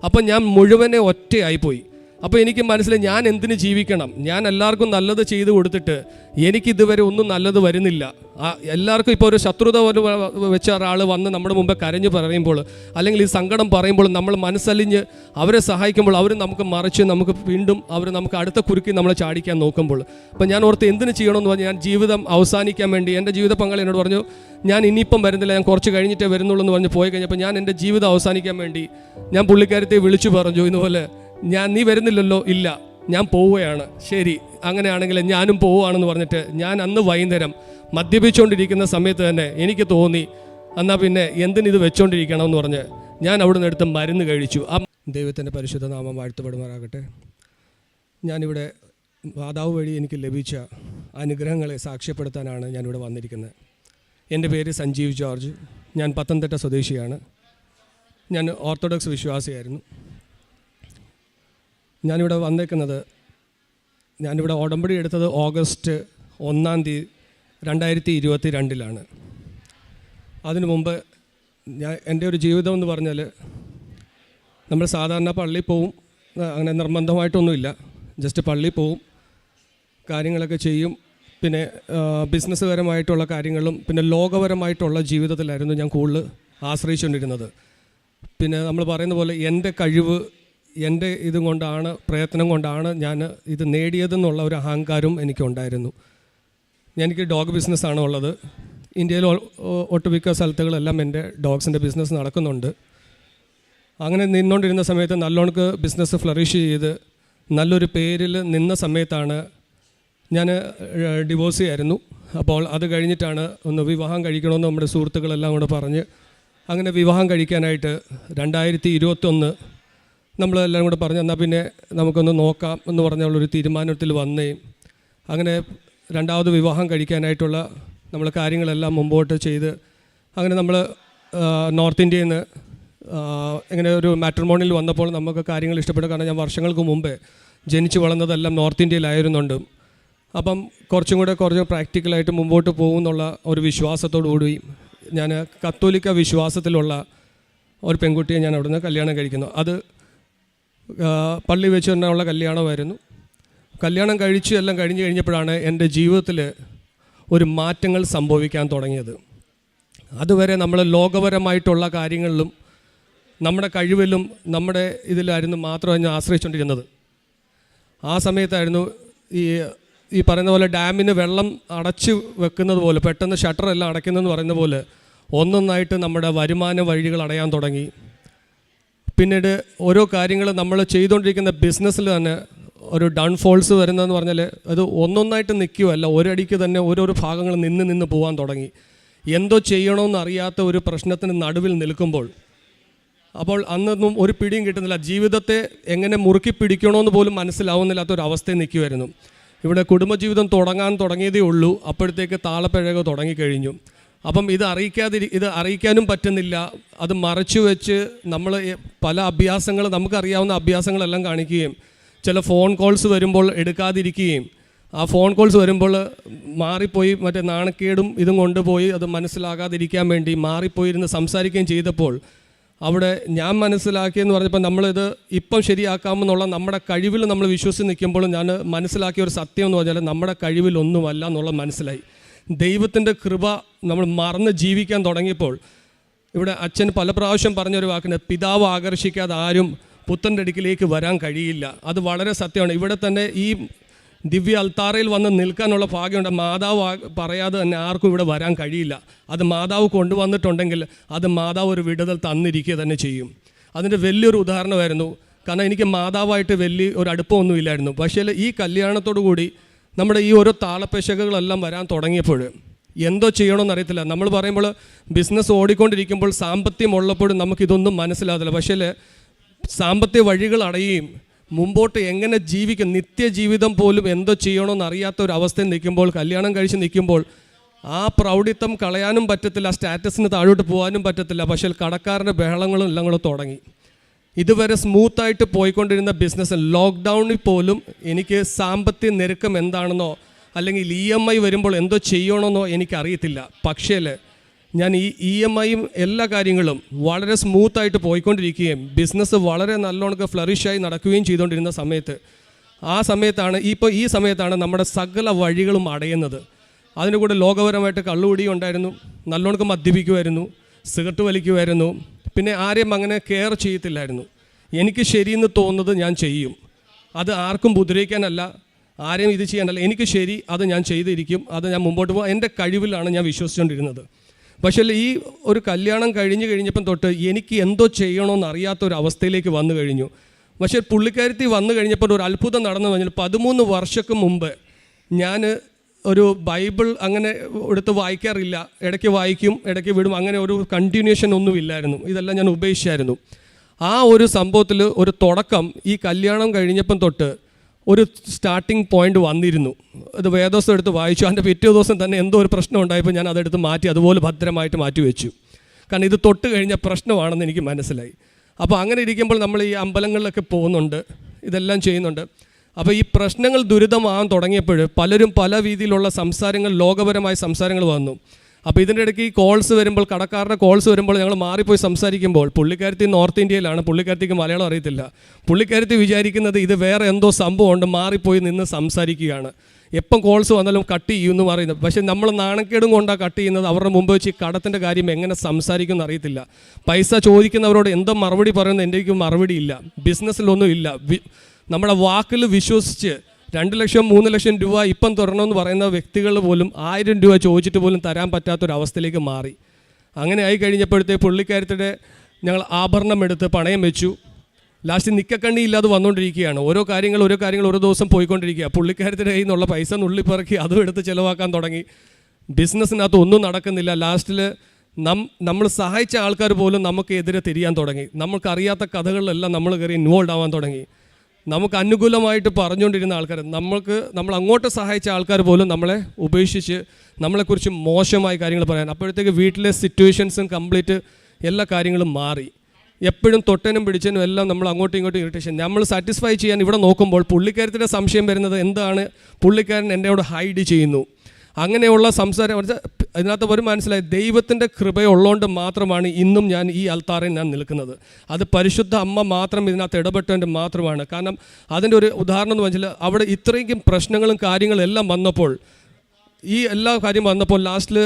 അപ്പം ഞാൻ മുഴുവനെ ഒറ്റയായിപ്പോയി. അപ്പോൾ എനിക്ക് മനസ്സിലായി ഞാൻ എന്തിന് ജീവിക്കണം, ഞാൻ എല്ലാവർക്കും നല്ലത് ചെയ്ത് കൊടുത്തിട്ട് എനിക്കിതുവരെ ഒന്നും നല്ലത് വരുന്നില്ല. എല്ലാവർക്കും ഇപ്പോൾ ഒരു ശത്രുത വെച്ച ഒരാൾ വന്ന് നമ്മുടെ മുമ്പേ കരഞ്ഞു പറയുമ്പോൾ അല്ലെങ്കിൽ ഈ സങ്കടം പറയുമ്പോൾ നമ്മൾ മനസ്സലിഞ്ഞ് അവരെ സഹായിക്കുമ്പോൾ അവർ നമുക്ക് മറിച്ച് നമുക്ക് വീണ്ടും അവർ നമുക്ക് അടുത്ത കുരുക്കി നമ്മളെ ചാടിക്കാൻ നോക്കുമ്പോൾ അപ്പോൾ ഞാൻ ഓർത്ത് എന്തിന് ചെയ്യണമെന്ന് പറഞ്ഞാൽ ഞാൻ ജീവിതം അവസാനിക്കാൻ വേണ്ടി എൻ്റെ ജീവിത പങ്കാളി എന്നോട് പറഞ്ഞു ഞാൻ ഇനിയിപ്പം വരുന്നില്ല, ഞാൻ കുറച്ച് കഴിഞ്ഞിട്ടേ വരുന്നുള്ളൂ എന്ന് പറഞ്ഞ് പോയി കഴിഞ്ഞപ്പോൾ ഞാൻ എൻ്റെ ജീവിതം അവസാനിക്കാൻ വേണ്ടി ഞാൻ പുള്ളിക്കാരത്തെ വിളിച്ചു പറഞ്ഞു ഇതുപോലെ നീ വരുന്നില്ലല്ലോ, ഇല്ല ഞാൻ പോവുകയാണ്. ശരി, അങ്ങനെയാണെങ്കിൽ ഞാനും പോവുകയാണെന്ന് പറഞ്ഞിട്ട് ഞാൻ അന്ന് വൈകുന്നേരം മദ്യപിച്ചുകൊണ്ടിരിക്കുന്ന സമയത്ത് തന്നെ എനിക്ക് തോന്നി എന്നാൽ പിന്നെ എന്തിനിത് വെച്ചുകൊണ്ടിരിക്കണമെന്ന് പറഞ്ഞ് ഞാൻ അവിടെ നിന്ന് എടുത്ത് മരുന്ന് കഴിച്ചു. ആ ദൈവത്തിൻ്റെ പരിശുദ്ധ നാമം വാഴ്ത്തപ്പെടുമാറാകട്ടെ. ഞാനിവിടെ മാതാവ് വഴി എനിക്ക് ലഭിച്ച അനുഗ്രഹങ്ങളെ സാക്ഷ്യപ്പെടുത്താനാണ് ഞാനിവിടെ വന്നിരിക്കുന്നത്. എൻ്റെ പേര് സഞ്ജീവ് ജോർജ്. ഞാൻ പത്തനംതിട്ട സ്വദേശിയാണ്. ഞാൻ ഓർത്തഡോക്സ് വിശ്വാസിയായിരുന്നു. ഞാനിവിടെ വന്നേക്കുന്നത്, ഞാനിവിടെ ഉടമ്പടി എടുത്തത് ഓഗസ്റ്റ് 1 2022 അതിനു മുമ്പ് എൻ്റെ ഒരു ജീവിതം എന്ന് പറഞ്ഞാൽ നമ്മൾ സാധാരണ പള്ളിയിൽ പോവും, അങ്ങനെ നിർബന്ധമായിട്ടൊന്നുമില്ല, ജസ്റ്റ് പള്ളിയിൽ പോവും, കാര്യങ്ങളൊക്കെ ചെയ്യും, പിന്നെ ബിസിനസ്സുപരമായിട്ടുള്ള കാര്യങ്ങളും പിന്നെ ലോകപരമായിട്ടുള്ള ജീവിതത്തിലായിരുന്നു ഞാൻ കൂടുതൽ ആശ്രയിച്ചുകൊണ്ടിരുന്നത്. പിന്നെ നമ്മൾ പറയുന്ന പോലെ എൻ്റെ കഴിവ് എൻ്റെ ഇതും കൊണ്ടാണ്, പ്രയത്നം കൊണ്ടാണ് ഞാൻ ഇത് നേടിയതെന്നുള്ള ഒരു അഹങ്കാരം എനിക്കുണ്ടായിരുന്നു. എനിക്ക് ഡോഗ് ബിസിനസ്സാണ് ഉള്ളത്. ഇന്ത്യയിൽ ഒട്ടുമിക്ക സ്ഥലത്തുകളെല്ലാം എൻ്റെ ഡോഗ്സിൻ്റെ ബിസിനസ് നടക്കുന്നുണ്ട്. അങ്ങനെ നിന്നുകൊണ്ടിരുന്ന സമയത്ത് നല്ലോണക്ക് ബിസിനസ് ഫ്ലറിഷ് ചെയ്ത് നല്ലൊരു പേരിൽ നിന്ന സമയത്താണ് ഞാൻ ഡിവോഴ്സ് ചെയ്യായിരുന്നു. അപ്പോൾ അത് കഴിഞ്ഞിട്ടാണ് ഒന്ന് വിവാഹം കഴിക്കണമെന്ന് നമ്മുടെ സുഹൃത്തുക്കളെല്ലാം കൂടെ പറഞ്ഞ് അങ്ങനെ വിവാഹം കഴിക്കാനായിട്ട് 2021 നമ്മളെല്ലാം കൂടെ പറഞ്ഞു എന്നാൽ പിന്നെ നമുക്കൊന്ന് നോക്കാം എന്ന് പറഞ്ഞുള്ളൊരു തീരുമാനത്തിൽ വന്നേയും അങ്ങനെ രണ്ടാമത് വിവാഹം കഴിക്കാനായിട്ടുള്ള നമ്മൾ കാര്യങ്ങളെല്ലാം മുമ്പോട്ട് ചെയ്ത് അങ്ങനെ നമ്മൾ നോർത്ത് ഇന്ത്യയിൽ നിന്ന് ഇങ്ങനെ ഒരു മാട്രിമോണിയിൽ വന്നപ്പോൾ നമുക്ക് കാര്യങ്ങൾ ഇഷ്ടപ്പെട്ടു. കാരണം ഞാൻ വർഷങ്ങൾക്ക് മുമ്പേ ജനിച്ച് വളർന്നതെല്ലാം നോർത്ത് ഇന്ത്യയിലായിരുന്നുണ്ട്. അപ്പം കുറച്ച് പ്രാക്ടിക്കലായിട്ട് മുമ്പോട്ട് പോകുമെന്നുള്ള ഒരു വിശ്വാസത്തോടു കൂടി ഞാൻ കത്തോലിക്ക വിശ്വാസത്തിലുള്ള ഒരു പെൺകുട്ടിയെ ഞാൻ അവിടുന്ന് കല്യാണം കഴിക്കുന്നു. അത് പള്ളി വെച്ച് തന്നെയുള്ള കല്യാണമായിരുന്നു. കല്യാണം കഴിച്ച് എല്ലാം കഴിഞ്ഞ് കഴിഞ്ഞപ്പോഴാണ് എൻ്റെ ജീവിതത്തിൽ ഒരു മാറ്റങ്ങൾ സംഭവിക്കാൻ തുടങ്ങിയത്. അതുവരെ നമ്മൾ ലോകപരമായിട്ടുള്ള കാര്യങ്ങളിലും നമ്മുടെ കഴിവിലും നമ്മുടെ ഇതിലായിരുന്നു മാത്രം ഞാൻ ആശ്രയിച്ചുകൊണ്ടിരുന്നത്. ആ സമയത്തായിരുന്നു ഈ പറയുന്ന പോലെ ഡാമിന് വെള്ളം അടച്ചു വെക്കുന്നത് പോലെ പെട്ടെന്ന് ഷട്ടറെല്ലാം അടയ്ക്കുന്നതെന്ന് പറയുന്ന പോലെ ഒന്നൊന്നായിട്ട് നമ്മുടെ വരുമാന വഴികൾ അടയാൻ തുടങ്ങി. പിന്നീട് ഓരോ കാര്യങ്ങൾ നമ്മൾ ചെയ്തുകൊണ്ടിരിക്കുന്ന ബിസിനസ്സിൽ തന്നെ ഒരു ഡൗൺഫോൾസ് വരുന്നതെന്ന് പറഞ്ഞാൽ അത് ഒന്നൊന്നായിട്ട് നിൽക്കുകയല്ല, ഒരടിക്ക് തന്നെ ഓരോരോ ഭാഗങ്ങൾ നിന്ന് പോകാൻ തുടങ്ങി. എന്തോ ചെയ്യണമെന്ന് അറിയാത്ത ഒരു പ്രശ്നത്തിന് നടുവിൽ നിൽക്കുമ്പോൾ അപ്പോൾ അന്നൊന്നും ഒരു പിടിയും കിട്ടുന്നില്ല. ജീവിതത്തെ എങ്ങനെ മുറുക്കി പിടിക്കണമെന്ന് പോലും മനസ്സിലാവുന്നില്ലാത്തൊരവസ്ഥയിൽ നിൽക്കുമായിരുന്നു. ഇവിടെ കുടുംബജീവിതം തുടങ്ങിയതേ ഉള്ളൂ, അപ്പോഴത്തേക്ക് താളപ്പിഴക തുടങ്ങിക്കഴിഞ്ഞു. അപ്പം ഇത് അറിയിക്കാനും പറ്റുന്നില്ല. അത് മറച്ചു വെച്ച് നമ്മൾ പല അഭ്യാസങ്ങൾ നമുക്കറിയാവുന്ന അഭ്യാസങ്ങളെല്ലാം കാണിക്കുകയും ചില ഫോൺ കോൾസ് വരുമ്പോൾ എടുക്കാതിരിക്കുകയും ആ ഫോൺ കോൾസ് വരുമ്പോൾ മാറിപ്പോയി മറ്റേ നാണക്കേടും ഇതും കൊണ്ടുപോയി അത് മനസ്സിലാകാതിരിക്കാൻ വേണ്ടി മാറിപ്പോയിരുന്ന് സംസാരിക്കുകയും ചെയ്തപ്പോൾ അവിടെ ഞാൻ മനസ്സിലാക്കിയെന്ന് പറഞ്ഞപ്പോൾ നമ്മളിത് ഇപ്പം ശരിയാക്കാമെന്നുള്ള നമ്മുടെ കഴിവിൽ നമ്മൾ വിശ്വസിച്ച് നിൽക്കുമ്പോൾ ഞാൻ മനസ്സിലാക്കിയ ഒരു സത്യം എന്ന് പറഞ്ഞാൽ നമ്മുടെ കഴിവിലൊന്നുമല്ല എന്നുള്ളത് മനസ്സിലായി. ദൈവത്തിൻ്റെ കൃപ നമ്മൾ മറന്ന് ജീവിക്കാൻ തുടങ്ങിയപ്പോൾ ഇവിടെ അച്ഛൻ പല പ്രാവശ്യം പറഞ്ഞൊരു വാക്കുണ്ട്, പിതാവ് ആകർഷിക്കാതെ ആരും പുത്രൻ്റെ അടുക്കിലേക്ക് വരാൻ കഴിയില്ല. അത് വളരെ സത്യമാണ്. ഇവിടെ തന്നെ ഈ ദിവ്യ അൽത്താറയിൽ വന്ന് നിൽക്കാനുള്ള ഭാഗ്യമുണ്ട്. മാതാവ് പറയാതെ തന്നെ ആർക്കും ഇവിടെ വരാൻ കഴിയില്ല. അത് മാതാവ് കൊണ്ടുവന്നിട്ടുണ്ടെങ്കിൽ അത് മാതാവ് ഒരു വിടുതൽ തന്നിരിക്കുക തന്നെ ചെയ്യും. അതിൻ്റെ വലിയൊരു ഉദാഹരണമായിരുന്നു. കാരണം എനിക്ക് മാതാവായിട്ട് വലിയ ഒരു അടുപ്പമൊന്നുമില്ലായിരുന്നു. പക്ഷേ ഈ കല്യാണത്തോടു കൂടി നമ്മുടെ ഈ ഓരോ താളപ്പെശകകളെല്ലാം വരാൻ തുടങ്ങിയപ്പോൾ എന്തോ ചെയ്യണമെന്നറിയത്തില്ല. നമ്മൾ പറയുമ്പോൾ ബിസിനസ് ഓടിക്കൊണ്ടിരിക്കുമ്പോൾ സാമ്പത്തികം ഉള്ളപ്പോഴും നമുക്കിതൊന്നും മനസ്സിലാകത്തില്ല. പക്ഷേ സാമ്പത്തിക വഴികൾ അടയുകയും മുമ്പോട്ട് എങ്ങനെ ജീവിക്കും, നിത്യജീവിതം പോലും എന്തോ ചെയ്യണമെന്ന് അറിയാത്ത ഒരു അവസ്ഥയിൽ നിൽക്കുമ്പോൾ, കല്യാണം കഴിച്ച് നിൽക്കുമ്പോൾ ആ പ്രൗഢിത്വം കളയാനും പറ്റത്തില്ല, സ്റ്റാറ്റസിന് താഴോട്ട് പോകാനും പറ്റത്തില്ല. പക്ഷേ കടക്കാരൻ്റെ ബഹളങ്ങളും എല്ലാം കൂടെ തുടങ്ങി. ഇതുവരെ സ്മൂത്തായിട്ട് പോയിക്കൊണ്ടിരുന്ന ബിസിനസ് ലോക്ക്ഡൗണിൽ പോലും എനിക്ക് സാമ്പത്തിക ഞെരുക്കം എന്താണെന്നോ അല്ലെങ്കിൽ EMI വരുമ്പോൾ എന്തോ ചെയ്യണമെന്നോ എനിക്കറിയത്തില്ല. പക്ഷേ ഞാൻ ഈ EMIയും എല്ലാ കാര്യങ്ങളും വളരെ സ്മൂത്തായിട്ട് പോയിക്കൊണ്ടിരിക്കുകയും ബിസിനസ് വളരെ നല്ലോണം ഫ്ലറിഷായി നടക്കുകയും ചെയ്തുകൊണ്ടിരുന്ന സമയത്ത് ഈ സമയത്താണ് നമ്മുടെ സകല വഴികളും അടയുന്നത്. അതിൻ്റെ കൂടെ ലോകപരമായിട്ട് കള്ളുകുടി ഉണ്ടായിരുന്നു, നല്ലോണം മദ്യപിക്കുമായിരുന്നു, സിഗരറ്റ് വലിക്കുമായിരുന്നു, പിന്നെ ആരെയും അങ്ങനെ കെയർ ചെയ്യത്തില്ലായിരുന്നു. എനിക്ക് ശരിയെന്ന് തോന്നുന്നത് ഞാൻ ചെയ്യും, അത് ആർക്കും ഉപദ്രവിക്കാനല്ല, ആരെയും ഇത് ചെയ്യാനല്ല, എനിക്ക് ശരി അത് ഞാൻ ചെയ്തിരിക്കും, അത് ഞാൻ മുമ്പോട്ട് പോകും, എൻ്റെ കഴിവിലാണ് ഞാൻ വിശ്വസിച്ചുകൊണ്ടിരുന്നത്. പക്ഷേ ഈ ഒരു കല്യാണം കഴിഞ്ഞപ്പം തൊട്ട് എനിക്ക് എന്തോ ചെയ്യണമെന്ന് അറിയാത്തൊരവസ്ഥയിലേക്ക് വന്നു കഴിഞ്ഞു. പക്ഷേ പുള്ളിക്കാരത്തി വന്നു കഴിഞ്ഞപ്പോൾ ഒരു അത്ഭുതം നടന്നു കഴിഞ്ഞാൽ 13 വർഷങ്ങൾക്ക് മുമ്പ് ഞാൻ ഒരു ബൈബിൾ അങ്ങനെ എടുത്ത് വായിക്കാറില്ല, ഇടയ്ക്ക് വായിക്കും, ഇടയ്ക്ക് വിടും, അങ്ങനെ ഒരു കണ്ടിന്യൂഷൻ ഒന്നുമില്ലായിരുന്നു, ഇതെല്ലാം ഞാൻ ഉപേക്ഷിച്ചായിരുന്നു. ആ ഒരു സംഭവത്തിൽ ഒരു തുടക്കം ഈ കല്യാണം കഴിഞ്ഞപ്പം തൊട്ട് ഒരു സ്റ്റാർട്ടിങ് പോയിൻ്റ് വന്നിരുന്നു. അത് വേദോസം എടുത്ത് വായിച്ചു. അതിൻ്റെ പിറ്റേ ദിവസം തന്നെ എന്തോ ഒരു പ്രശ്നം ഉണ്ടായപ്പോൾ ഞാൻ അതെടുത്ത് മാറ്റി അതുപോലെ ഭദ്രമായിട്ട് മാറ്റി വെച്ചു. കാരണം ഇത് തൊട്ട് കഴിഞ്ഞ പ്രശ്നമാണെന്ന് എനിക്ക് മനസ്സിലായി. അപ്പോൾ അങ്ങനെ ഇരിക്കുമ്പോൾ നമ്മൾ ഈ അമ്പലങ്ങളിലൊക്കെ പോകുന്നുണ്ട്, ഇതെല്ലാം ചെയ്യുന്നുണ്ട്. അപ്പോൾ ഈ പ്രശ്നങ്ങൾ ദുരിതമാകാൻ തുടങ്ങിയപ്പോൾ പലരും പല രീതിയിലുള്ള സംസാരങ്ങൾ, ലോകപരമായ സംസാരങ്ങൾ വന്നു. അപ്പോൾ ഇതിൻ്റെ ഇടയ്ക്ക് ഈ കോൾസ് വരുമ്പോൾ, കടക്കാരുടെ കോൾസ് വരുമ്പോൾ ഞങ്ങൾ മാറിപ്പോയി സംസാരിക്കുമ്പോൾ, പുള്ളിക്കാരത്തി നോർത്ത് ഇന്ത്യയിലാണ്, പുള്ളിക്കാരത്തിക്ക് മലയാളം അറിയത്തില്ല. പുള്ളിക്കാരത്തി വിചാരിക്കുന്നത് ഇത് വേറെ എന്തോ സംഭവമുണ്ട്, മാറിപ്പോയി നിന്ന് സംസാരിക്കുകയാണ്. എപ്പം കോൾസ് വന്നാലും കട്ട് ചെയ്യുമെന്ന് പറയുന്നത്. പക്ഷേ നമ്മൾ നാണക്കേടും കൊണ്ടാണ് കട്ട് ചെയ്യുന്നത്. അവരുടെ മുമ്പ് വെച്ച് ഈ കടത്തിൻ്റെ കാര്യം എങ്ങനെ സംസാരിക്കുമെന്ന് അറിയത്തില്ല. പൈസ ചോദിക്കുന്നവരോട് എന്തോ മറുപടി പറയുന്നത് എൻ്റെ മറുപടി ഇല്ല, ബിസിനസ്സിലൊന്നും ഇല്ല. നമ്മുടെ വാക്കിൽ വിശ്വസിച്ച് 2 ലക്ഷം 3 ലക്ഷം രൂപ ഇപ്പം തരണമെന്ന് പറയുന്ന വ്യക്തികൾ പോലും 1000 രൂപ ചോദിച്ചിട്ട് പോലും തരാൻ പറ്റാത്തൊരവസ്ഥയിലേക്ക് മാറി. അങ്ങനെ ആയി കഴിഞ്ഞപ്പോഴത്തെ പുള്ളിക്കാരത്തിൻ്റെ ഞങ്ങൾ ആഭരണം എടുത്ത് പണയം വെച്ചു. ലാസ്റ്റ് നിക്കക്കണ്ണി ഇല്ലാതെ വന്നുകൊണ്ടിരിക്കുകയാണ്. ഓരോ കാര്യങ്ങൾ ഓരോ ദിവസം പോയിക്കൊണ്ടിരിക്കുക. പുള്ളിക്കാരത്തിൻ്റെ കയ്യിൽ നിന്നുള്ള പൈസ നുള്ളിപ്പിറക്കി അതും എടുത്ത് ചിലവാക്കാൻ തുടങ്ങി. ബിസിനസ്സിനകത്ത് ഒന്നും നടക്കുന്നില്ല. ലാസ്റ്റിൽ നമ്മൾ സഹായിച്ച ആൾക്കാർ പോലും നമുക്ക് എതിരെ തിരിയാൻ തുടങ്ങി. നമുക്കറിയാത്ത കഥകളിലെല്ലാം നമ്മൾ കയറി ഇൻവോൾവ് ആവാൻ തുടങ്ങി. നമുക്ക് അനുകൂലമായിട്ട് പറഞ്ഞുകൊണ്ടിരുന്ന ആൾക്കാർ, നമ്മൾ അങ്ങോട്ട് സഹായിച്ച ആൾക്കാർ പോലും നമ്മളെ ഉപേക്ഷിച്ച് നമ്മളെക്കുറിച്ച് മോശമായ കാര്യങ്ങൾ പറയാൻ. അപ്പോഴത്തേക്ക് വീട്ടിലെ സിറ്റുവേഷൻസും കംപ്ലീറ്റ് എല്ലാ കാര്യങ്ങളും മാറി. എപ്പോഴും തൊട്ടനും പിടിച്ചനും എല്ലാം നമ്മൾ അങ്ങോട്ടും ഇങ്ങോട്ടും ഇറിറ്റേഷൻ. നമ്മൾ സാറ്റിസ്ഫൈ ചെയ്യാൻ ഇവിടെ നോക്കുമ്പോൾ പുള്ളിക്കാരത്തിൻ്റെ സംശയം വരുന്നത് എന്താണ്, പുള്ളിക്കാരൻ എന്നോട് ഹൈഡ് ചെയ്യുന്നു. അങ്ങനെയുള്ള സംസാരം അതിനകത്ത് ഒരു മനസ്സിലായി, ദൈവത്തിൻ്റെ കൃപയുള്ളതുകൊണ്ട് മാത്രമാണ് ഇന്നും ഞാൻ ഈ അൽത്താറിൽ ഞാൻ നിൽക്കുന്നത്. അത് പരിശുദ്ധ അമ്മ മാത്രം ഇതിനകത്ത് ഇടപെട്ടതിൻ്റെ മാത്രമാണ്. കാരണം അതിൻ്റെ ഒരു ഉദാഹരണം എന്ന് വെച്ചാൽ അവിടെ ഇത്രയും പ്രശ്നങ്ങളും കാര്യങ്ങളും എല്ലാം വന്നപ്പോൾ, ഈ എല്ലാ കാര്യം വന്നപ്പോൾ ലാസ്റ്റിൽ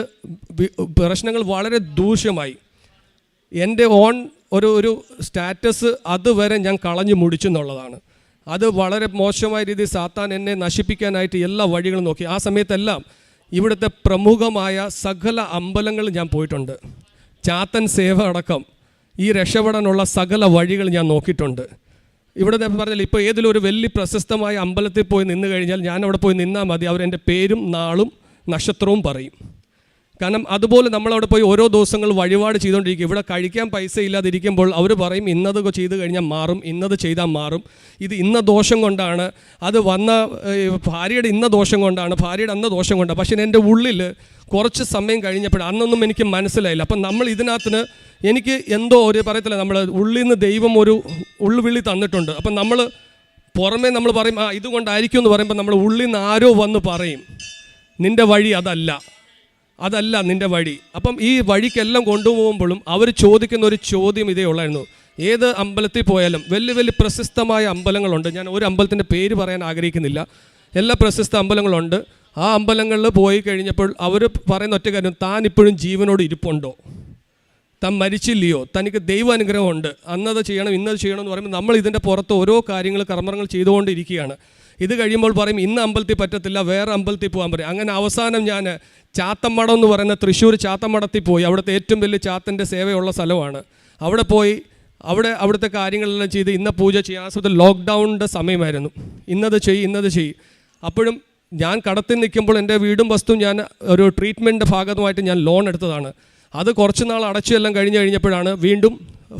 പ്രശ്നങ്ങൾ വളരെ ദൂഷ്യമായി. എൻ്റെ ഒരു സ്റ്റാറ്റസ് അതുവരെ ഞാൻ കളഞ്ഞു മുടിച്ചെന്നുള്ളതാണ്. അത് വളരെ മോശമായ രീതിയിൽ സാത്താൻ എന്നെ നശിപ്പിക്കാനായിട്ട് എല്ലാ വഴികളും നോക്കി. ആ സമയത്തെല്ലാം ഇവിടുത്തെ പ്രമുഖമായ സകല അമ്പലങ്ങൾ ഞാൻ പോയിട്ടുണ്ട്. ചാത്തൻ സേവ അടക്കം ഈ രക്ഷപ്പെടാനുള്ള സകല വഴികൾ ഞാൻ നോക്കിയിട്ടുണ്ട്. ഇവിടെ പറഞ്ഞാൽ ഇപ്പോൾ ഏതെങ്കിലും ഒരു വലിയ പ്രശസ്തമായ അമ്പലത്തിൽ പോയി നിന്ന് കഴിഞ്ഞാൽ ഞാൻ അവിടെ പോയി നിന്നാൽ മതി, അവരെൻ്റെ പേരും നാളും നക്ഷത്രവും പറയും. കാരണം അതുപോലെ നമ്മളവിടെ പോയി ഓരോ ദിവസങ്ങൾ വഴിപാട് ചെയ്തുകൊണ്ടിരിക്കും. ഇവിടെ കഴിക്കാൻ പൈസ ഇല്ലാതിരിക്കുമ്പോൾ അവർ പറയും ഇന്നത് ചെയ്ത് കഴിഞ്ഞാൽ മാറും, ഇന്നത് ചെയ്താൽ മാറും, ഇത് ഇന്ന ദോഷം കൊണ്ടാണ്, അത് വന്ന ഭാര്യയുടെ ഇന്ന ദോഷം കൊണ്ടാണ്, ഭാര്യയുടെ അന്ന ദോഷം കൊണ്ടാണ്. പക്ഷേ എൻ്റെ ഉള്ളിൽ കുറച്ച് സമയം കഴിഞ്ഞപ്പോൾ അന്നൊന്നും എനിക്ക് മനസ്സിലായില്ല. അപ്പം നമ്മൾ ഇതിനകത്ത് എനിക്ക് എന്തോ ഒരു പറയത്തില്ല, നമ്മൾ ഉള്ളിൽ നിന്ന് ദൈവം ഒരു ഉള്ളുവിളി തന്നിട്ടുണ്ട്. അപ്പം നമ്മൾ പുറമേ നമ്മൾ പറയും ഇതുകൊണ്ടായിരിക്കും എന്ന് പറയുമ്പോൾ നമ്മൾ ഉള്ളിൽ നിന്ന് ആരോ വന്ന് പറയും നിൻ്റെ വഴി അതല്ല നിൻ്റെ വഴി. അപ്പം ഈ വഴിക്കെല്ലാം കൊണ്ടുപോകുമ്പോഴും അവർ ചോദിക്കുന്ന ഒരു ചോദ്യം ഇതേ ഉള്ളായിരുന്നു. ഏത് അമ്പലത്തിൽ പോയാലും വലിയ പ്രശസ്തമായ അമ്പലങ്ങളുണ്ട്, ഞാൻ ഒരു അമ്പലത്തിൻ്റെ പേര് പറയാൻ ആഗ്രഹിക്കുന്നില്ല, എല്ലാ പ്രശസ്ത അമ്പലങ്ങളുണ്ട്. ആ അമ്പലങ്ങളിൽ പോയി കഴിഞ്ഞപ്പോൾ അവർ പറയുന്ന ഒറ്റ കാര്യം, താൻ ഇപ്പോഴും ജീവനോട് ഇരിപ്പുണ്ടോ, താൻ മരിച്ചില്ലയോ, തനിക്ക് ദൈവാനുഗ്രഹമുണ്ട്, അന്നത് ചെയ്യണം ഇന്നത് ചെയ്യണം എന്ന് പറയുമ്പോൾ നമ്മൾ ഇതിൻ്റെ പുറത്ത് ഓരോ കാര്യങ്ങൾ കർമ്മങ്ങൾ ചെയ്തുകൊണ്ടിരിക്കുകയാണ്. ഇത് കഴിയുമ്പോൾ പറയും ഇന്ന് അമ്പലത്തിൽ പറ്റത്തില്ല, വേറെ അമ്പലത്തിൽ പോകാൻ പറയും. അങ്ങനെ അവസാനം ഞാൻ ചാത്തമ്മടം എന്ന് പറയുന്ന തൃശ്ശൂർ ചാത്തമ്മടത്തിൽ പോയി. അവിടുത്തെ ഏറ്റവും വലിയ ചാത്തൻ്റെ സേവയുള്ള സ്ഥലമാണ്. അവിടെ പോയി അവിടുത്തെ കാര്യങ്ങളെല്ലാം ചെയ്ത് ഇന്ന പൂജ ചെയ്യാൻ. ആ സമയത്ത് ലോക്ക്ഡൗണിൻ്റെ സമയമായിരുന്നു. ഇന്നത് ചെയ്യും. അപ്പോഴും ഞാൻ കടത്തിൽ നിൽക്കുമ്പോൾ എൻ്റെ വീടും വസ്തുവും ഞാൻ ഒരു ട്രീറ്റ്മെൻറ്റിൻ്റെ ഭാഗമായിട്ട് ഞാൻ ലോൺ എടുത്തതാണ്. അത് കുറച്ച് നാൾ അടച്ചു എല്ലാം കഴിഞ്ഞപ്പോഴാണ് വീണ്ടും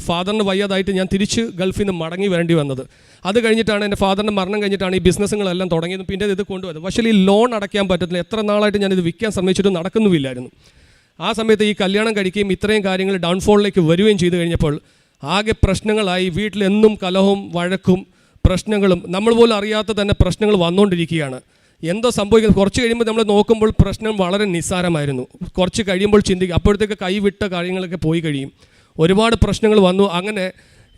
ഫാദറിന് വയ്യാതായിട്ട് ഞാൻ തിരിച്ച് ഗൾഫിൽ നിന്ന് മടങ്ങി വരേണ്ടി വന്നത്. അത് കഴിഞ്ഞിട്ടാണ് എൻ്റെ ഫാദറിൻ്റെ മരണം കഴിഞ്ഞിട്ടാണ് ഈ ബിസിനസ്സുകളെല്ലാം തുടങ്ങിയത്. പിന്നെ ഇത് കൊണ്ടുവന്നത്. പക്ഷേ ഈ ലോൺ അടയ്ക്കാൻ പറ്റത്തില്ല. എത്ര നാളായിട്ട് ഞാനിത് വിൽക്കാൻ ശ്രമിച്ചിട്ട് നടക്കുന്നുമില്ലായിരുന്നു. ആ സമയത്ത് ഈ കല്യാണം കഴിക്കുകയും ഇത്രയും കാര്യങ്ങൾ ഡൗൺഫോളിലേക്ക് വരികയും ചെയ്തു കഴിഞ്ഞപ്പോൾ ആകെ പ്രശ്നങ്ങളായി. വീട്ടിലെന്നും കലഹവും വഴക്കും പ്രശ്നങ്ങളും നമ്മൾ പോലും അറിയാത്ത തന്നെ പ്രശ്നങ്ങൾ വന്നുകൊണ്ടിരിക്കുകയാണ്. എന്തോ സംഭവിക്കുന്നത്. കുറച്ച് കഴിയുമ്പോൾ നമ്മൾ നോക്കുമ്പോൾ പ്രശ്നം വളരെ നിസ്സാരമായിരുന്നു. കുറച്ച് കഴിയുമ്പോൾ ചിന്തിക്കുക, അപ്പോഴത്തേക്ക് കൈവിട്ട കാര്യങ്ങളൊക്കെ പോയി കഴിയും. ഒരുപാട് പ്രശ്നങ്ങൾ വന്നു. അങ്ങനെ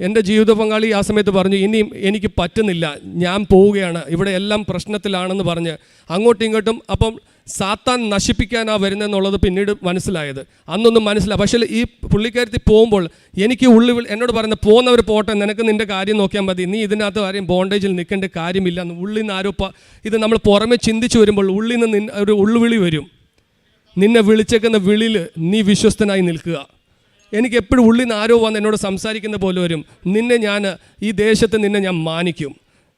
എൻ്റെ ജീവിത പങ്കാളി ആ സമയത്ത് പറഞ്ഞു, ഇനിയും എനിക്ക് പറ്റുന്നില്ല, ഞാൻ പോവുകയാണ്, ഇവിടെ എല്ലാം പ്രശ്നത്തിലാണെന്ന് പറഞ്ഞ് അങ്ങോട്ടും ഇങ്ങോട്ടും. അപ്പം സാത്താൻ നശിപ്പിക്കാനാണ് വരുന്നതെന്നുള്ളത് പിന്നീട് മനസ്സിലായത്. അന്നൊന്നും മനസ്സിലായി. പക്ഷേ ഈ പുള്ളിക്കാരത്തി പോകുമ്പോൾ എനിക്ക് ഉള്ളിൽ എന്നോട് പറയുന്നത്, പോകുന്നവർ പോട്ടെ, നിനക്ക് നിൻ്റെ കാര്യം നോക്കിയാൽ മതി, നീ ഇതിനകത്ത് ആരെയും ബോണ്ടേജിൽ നിൽക്കേണ്ട കാര്യമില്ല എന്ന്. ഉള്ളിൽ നിന്ന് ആരോ ഇത് നമ്മൾ പുറമെ ചിന്തിച്ച് വരുമ്പോൾ ഉള്ളിൽ നിന്ന് ഒരു ഉള്ളുവിളി വരും, നിന്നെ വിളിച്ചേക്കുന്ന വിളിയിൽ നീ വിശ്വസ്തനായി നിൽക്കുക. എനിക്ക് എപ്പോഴും ഉള്ളിൽ നിന്ന് ആരോ വന്ന് എന്നോട് സംസാരിക്കുന്ന പോലെ വരും, നിന്നെ ഞാൻ ഈ ദേശത്ത് നിന്നെ ഞാൻ മാനിക്കും,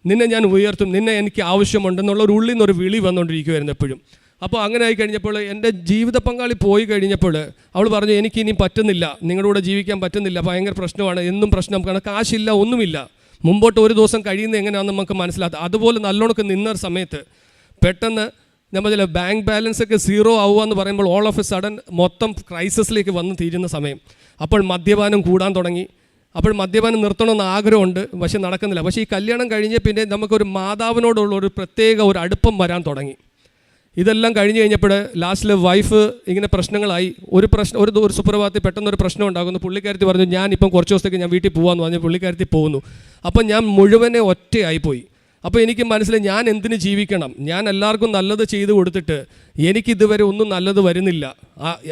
നിന്നെ ഞാൻ ഉയർത്തും, നിന്നെ എനിക്ക് ആവശ്യമുണ്ടെന്നുള്ള ഒരു ഉള്ളിൽ നിന്നൊരു വിളി വന്നുകൊണ്ടിരിക്കുമായിരുന്നു എപ്പോഴും. അപ്പോൾ അങ്ങനെ ആയി കഴിഞ്ഞപ്പോൾ എൻ്റെ ജീവിത പങ്കാളി പോയി കഴിഞ്ഞപ്പോൾ അവൾ പറഞ്ഞു, എനിക്ക് ഇനി പറ്റുന്നില്ല, നിങ്ങളുടെ കൂടെ ജീവിക്കാൻ പറ്റുന്നില്ല, ഭയങ്കര പ്രശ്നമാണ്, എന്നും പ്രശ്നം, കാരണം കാശില്ല, ഒന്നുമില്ല. മുമ്പോട്ട് ഒരു ദിവസം കഴിയുന്നത് എങ്ങനെയാണെന്ന് നമുക്ക് മനസ്സിലാക്കുക. അതുപോലെ നല്ലോണക്ക് നിന്ന സമയത്ത് പെട്ടെന്ന് നമ്മൾ ബാങ്ക് ബാലൻസ് ഒക്കെ സീറോ ആവുക എന്ന് പറയുമ്പോൾ ഓൾ ഓഫ് എ സഡൻ മൊത്തം ക്രൈസിസിലേക്ക് വന്ന് തീരുന്ന സമയം. അപ്പോൾ മദ്യപാനം കൂടാൻ തുടങ്ങി. അപ്പോൾ മദ്യപാനം നിർത്തണമെന്ന് ആഗ്രഹമുണ്ട്, പക്ഷെ നടക്കുന്നില്ല. പക്ഷേ ഈ കല്യാണം കഴിഞ്ഞ് പിന്നെ നമുക്കൊരു മാതാവിനോടുള്ള ഒരു പ്രത്യേക ഒരു അടുപ്പം വരാൻ തുടങ്ങി. ഇതെല്ലാം കഴിഞ്ഞ് കഴിഞ്ഞപ്പോൾ ലാസ്റ്റിൽ വൈഫ് ഇങ്ങനെ പ്രശ്നങ്ങളായി. ഒരു സുപ്രഭാതത്തിൽ പെട്ടെന്നൊരു പ്രശ്നം ഉണ്ടാകുന്നു. പുള്ളിക്കാരത്തി പറഞ്ഞു, ഞാനിപ്പം കുറച്ച് ദിവസത്തേക്ക് ഞാൻ വീട്ടിൽ പോകാമെന്ന് പറഞ്ഞ് പുള്ളിക്കാരത്തി പോകുന്നു. അപ്പം ഞാൻ മുഴുവനെ ഒറ്റയായിപ്പോയി. അപ്പോൾ എനിക്ക് മനസ്സിലായി, ഞാൻ എന്തിന് ജീവിക്കണം? ഞാൻ എല്ലാവർക്കും നല്ലത് ചെയ്ത് കൊടുത്തിട്ട് എനിക്കിതുവരെ ഒന്നും നല്ലത് വരുന്നില്ല.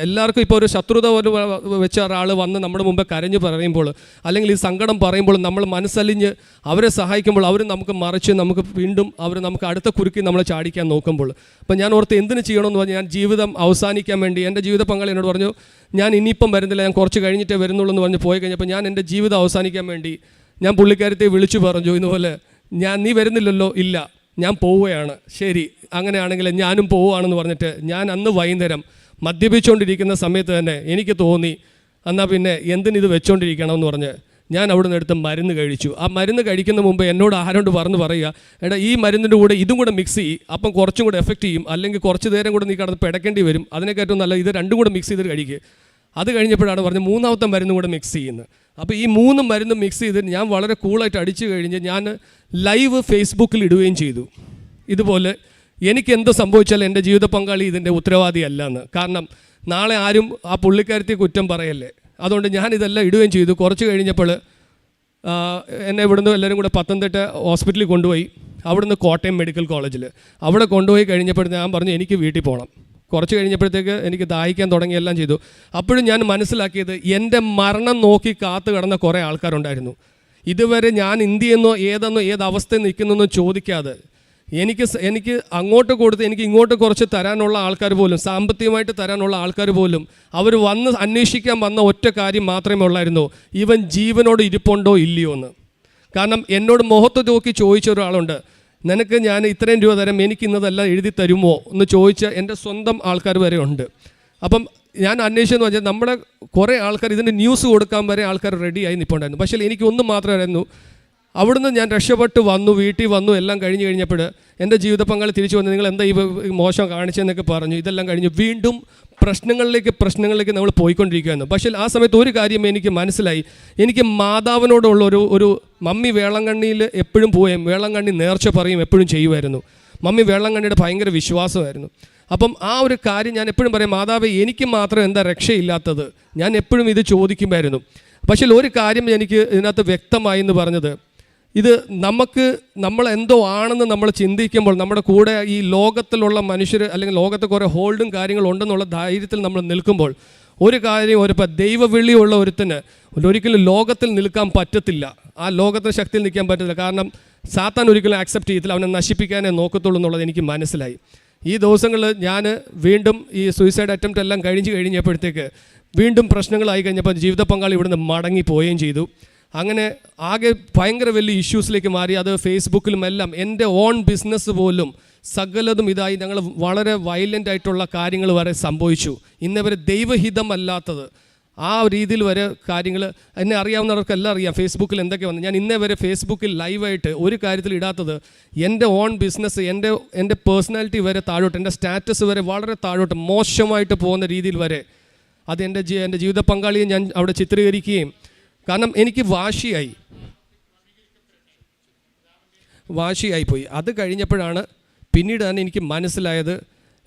എല്ലാവർക്കും ഇപ്പോൾ ഒരു ശത്രുത വെച്ച ഒരാൾ വന്ന് നമ്മുടെ മുമ്പേ കരഞ്ഞു പറയുമ്പോൾ, അല്ലെങ്കിൽ ഈ സങ്കടം പറയുമ്പോൾ നമ്മൾ മനസ്സലിഞ്ഞ് അവരെ സഹായിക്കുമ്പോൾ അവർ നമുക്ക് മറിച്ച് നമുക്ക് വീണ്ടും നമുക്ക് അടുത്ത കുരുക്കി നമ്മളെ ചാടിക്കാൻ നോക്കുമ്പോൾ, അപ്പോൾ ഞാൻ ഓർത്ത് എന്തിന് ചെയ്യണമെന്ന് പറഞ്ഞാൽ, ഞാൻ ജീവിതം അവസാനിക്കാൻ വേണ്ടി എൻ്റെ ജീവിത പങ്കാളി എന്നോട് പറഞ്ഞു, ഞാൻ ഇനിയിപ്പം വരുന്നില്ല, ഞാൻ കുറച്ച് കഴിഞ്ഞിട്ടേ വരുന്നുള്ളൂ എന്ന് പറഞ്ഞ് പോയി കഴിഞ്ഞപ്പോൾ ഞാൻ എൻ്റെ ജീവിതം അവസാനിക്കാൻ വേണ്ടി ഞാൻ പുള്ളിക്കാരത്തെ വിളിച്ചു പറഞ്ഞു, ഇതുപോലെ നീ വരുന്നില്ലല്ലോ, ഇല്ല, ഞാൻ പോവുകയാണ്. ശരി, അങ്ങനെയാണെങ്കിൽ ഞാനും പോവുകയാണെന്ന് പറഞ്ഞിട്ട് ഞാൻ അന്ന് വൈകുന്നേരം മദ്യപിച്ചുകൊണ്ടിരിക്കുന്ന സമയത്ത് തന്നെ എനിക്ക് തോന്നി, എന്നാൽ പിന്നെ എന്തിനിത് വെച്ചുകൊണ്ടിരിക്കണമെന്ന് പറഞ്ഞ് ഞാൻ അവിടെ നിന്ന് എടുത്ത് മരുന്ന് കഴിച്ചു. ആ മരുന്ന് കഴിക്കുന്ന മുമ്പ് എന്നോട് ആരോട് പറയുക, എടാ ഈ മരുന്നിൻ്റെ കൂടെ ഇതും കൂടെ മിക്സ് ചെയ്യും, അപ്പം കുറച്ചും കൂടെ എഫക്റ്റ് ചെയ്യും, അല്ലെങ്കിൽ കുറച്ച് നേരം കൂടെ നീ കിടന്ന് പിടക്കേണ്ടി വരും, അതിനേക്കാട്ടും നല്ല ഇത് രണ്ടും കൂടെ മിക്സ് ചെയ്തിട്ട് കഴിക്കുക. അത് കഴിഞ്ഞപ്പോഴാണ് പറഞ്ഞ് മൂന്നാമത്തെ മരുന്നും കൂടെ മിക്സ് ചെയ്യുന്നത്. അപ്പോൾ ഈ 3 മരുന്നും മിക്സ് ചെയ്തിട്ട് ഞാൻ വളരെ കൂളായിട്ട് അടിച്ചു കഴിഞ്ഞ് ഞാൻ ലൈവ് ഫേസ്ബുക്കിൽ ഇടുകയും ചെയ്തു. ഇതുപോലെ എനിക്ക് എന്ത് സംഭവിച്ചാലും എൻ്റെ ജീവിത പങ്കാളി ഇതിൻ്റെ ഉത്തരവാദിയല്ല എന്ന്. കാരണം നാളെ ആരും ആ പുള്ളിക്കാരത്തെ കുറ്റം പറയല്ലേ. അതുകൊണ്ട് ഞാനിതെല്ലാം ഇടുകയും ചെയ്തു. കുറച്ച് കഴിഞ്ഞപ്പോൾ എന്നെ ഇവിടുന്ന് എല്ലാവരും കൂടെ പത്തനംതിട്ട ഹോസ്പിറ്റലിൽ കൊണ്ടുപോയി. അവിടുന്ന് കോട്ടയം മെഡിക്കൽ കോളേജിൽ അവിടെ കൊണ്ടുപോയി കഴിഞ്ഞപ്പോൾ ഞാൻ പറഞ്ഞു, എനിക്ക് വീട്ടിൽ പോകണം. കുറച്ച് കഴിഞ്ഞപ്പോഴത്തേക്ക് എനിക്ക് ദാഹിക്കാൻ തുടങ്ങി, എല്ലാം ചെയ്തു. അപ്പോഴും ഞാൻ മനസ്സിലാക്കിയത്, എൻ്റെ മരണം നോക്കി കാത്തു കിടന്ന കുറേ ആൾക്കാരുണ്ടായിരുന്നു. ഇതുവരെ ഞാൻ ഇന്ത്യയെന്നോ ഏത് അവസ്ഥയിൽ നിൽക്കുന്നതെന്നോ ചോദിക്കാതെ എനിക്ക് അങ്ങോട്ട് കൊടുത്ത് എനിക്ക് ഇങ്ങോട്ട് കുറച്ച് തരാനുള്ള ആൾക്കാർ പോലും, സാമ്പത്തികമായിട്ട് തരാനുള്ള ആൾക്കാർ പോലും, അവർ വന്ന് അന്വേഷിക്കാൻ വന്ന ഒറ്റ കാര്യം മാത്രമേ ഉള്ളായിരുന്നു, ഇവൻ ജീവനോട് ഇരിപ്പുണ്ടോ ഇല്ലയോ എന്ന്. കാരണം എന്നോട് മുഖത്ത് നോക്കി ചോദിച്ച ഒരാളുണ്ട്, നിനക്ക് ഞാൻ ഇത്രയും രൂപ തരാം, എനിക്ക് ഇന്നതെല്ലാം എഴുതി തരുമോ എന്ന് ചോദിച്ച എൻ്റെ സ്വന്തം ആൾക്കാർ വരെ ഉണ്ട്. അപ്പം ഞാൻ അന്വേഷിച്ചെന്ന് പറഞ്ഞാൽ നമ്മുടെ കുറേ ആൾക്കാർ ഇതിൻ്റെ ന്യൂസ് കൊടുക്കാൻ വരെ ആൾക്കാർ റെഡിയായി നിൽപ്പുണ്ടായിരുന്നു. പക്ഷേ എനിക്ക് ഒന്നും മാത്രമായിരുന്നു, അവിടുന്ന് ഞാൻ രക്ഷപ്പെട്ട് വന്നു, വീട്ടിൽ വന്നു, എല്ലാം കഴിഞ്ഞ് കഴിഞ്ഞപ്പോൾ എൻ്റെ ജീവിത പങ്കാളി തിരിച്ചു വന്ന്, നിങ്ങൾ എന്താ ഈ മോശം കാണിച്ചതെന്നൊക്കെ പറഞ്ഞു. ഇതെല്ലാം കഴിഞ്ഞ് വീണ്ടും പ്രശ്നങ്ങളിലേക്ക് നമ്മൾ പോയിക്കൊണ്ടിരിക്കുകയായിരുന്നു. പക്ഷേ ആ സമയത്ത് ഒരു കാര്യം എനിക്ക് മനസ്സിലായി, എനിക്ക് മാതാവിനോടുള്ള ഒരു മമ്മി വേളങ്കണ്ണിയിൽ എപ്പോഴും പോവുകയും വേളങ്കണ്ണി നേർച്ച പറയും എപ്പോഴും ചെയ്യുമായിരുന്നു. മമ്മി വേളങ്കണ്ണിയുടെ ഭയങ്കര വിശ്വാസമായിരുന്നു. അപ്പം ആ ഒരു കാര്യം ഞാൻ എപ്പോഴും പറയും, മാതാവേ എനിക്ക് മാത്രം എന്താ രക്ഷയില്ലാത്തത്, ഞാൻ എപ്പോഴും ഇത് ചോദിക്കുമായിരുന്നു. പക്ഷേ ഒരു കാര്യം എനിക്ക് ഇതിനകത്ത് വ്യക്തമായി എന്ന് പറഞ്ഞത്, ഇത് നമ്മളെന്തോ ആണെന്ന് നമ്മൾ ചിന്തിക്കുമ്പോൾ നമ്മുടെ കൂടെ ഈ ലോകത്തിലുള്ള മനുഷ്യർ അല്ലെങ്കിൽ ലോകത്ത് കുറേ ഹോൾഡും കാര്യങ്ങളുണ്ടെന്നുള്ള ധൈര്യത്തിൽ നമ്മൾ നിൽക്കുമ്പോൾ ഒരു കാര്യം, ദൈവവിളിയുള്ള ഒരുത്തിന് ഒരിക്കലും ലോകത്തിൽ നിൽക്കാൻ പറ്റത്തില്ല, ആ ലോകത്തിൻ്റെ ശക്തിയിൽ നിൽക്കാൻ പറ്റത്തില്ല. കാരണം സാത്താൻ ഒരിക്കലും ആക്സെപ്റ്റ് ചെയ്യത്തില്ല, അവനെ നശിപ്പിക്കാനേ നോക്കത്തുള്ളൂ എന്നുള്ളത് എനിക്ക് മനസ്സിലായി. ഈ ദിവസങ്ങളിൽ ഞാൻ വീണ്ടും ഈ സൂയിസൈഡ് അറ്റംപ്റ്റ് എല്ലാം കഴിഞ്ഞപ്പോഴത്തേക്ക് വീണ്ടും പ്രശ്നങ്ങളായി കഴിഞ്ഞപ്പോൾ ജീവിത പങ്കാളി ഇവിടുന്ന് മടങ്ങിപ്പോവുകയും ചെയ്തു. അങ്ങനെ ആകെ ഭയങ്കര വലിയ ഇഷ്യൂസിലേക്ക് മാറി. അത് ഫേസ്ബുക്കിലും എല്ലാം എൻ്റെ ഓൺ ബിസിനസ് പോലും സകലതും ഇതായി. ഞങ്ങൾ വളരെ വയലൻ്റ് ആയിട്ടുള്ള കാര്യങ്ങൾ വരെ സംഭവിച്ചു. ഇന്നവരെ ദൈവഹിതമല്ലാത്തത് ആ രീതിയിൽ വരെ കാര്യങ്ങൾ എന്നെ അറിയാവുന്നവർക്കെല്ലാം അറിയാം ഫേസ്ബുക്കിൽ എന്തൊക്കെ വന്നു. ഞാൻ ഇന്നേ വരെ ഫേസ്ബുക്കിൽ ലൈവായിട്ട് ഒരു കാര്യത്തിൽ ഇടാത്തത് എൻ്റെ ഓൺ ബിസിനസ്, എൻ്റെ പേഴ്സണാലിറ്റി വരെ താഴോട്ട്, എൻ്റെ സ്റ്റാറ്റസ് വരെ വളരെ താഴോട്ട് മോശമായിട്ട് പോകുന്ന രീതിയിൽ വരെ അത് എൻ്റെ ജീവിത പങ്കാളിയെ ഞാൻ അവിടെ ചിത്രീകരിക്കുകയും, കാരണം എനിക്ക് വാശിയായിപ്പോയി. അത് കഴിഞ്ഞപ്പോഴാണ് പിന്നീടാണ് എനിക്ക് മനസ്സിലായത്,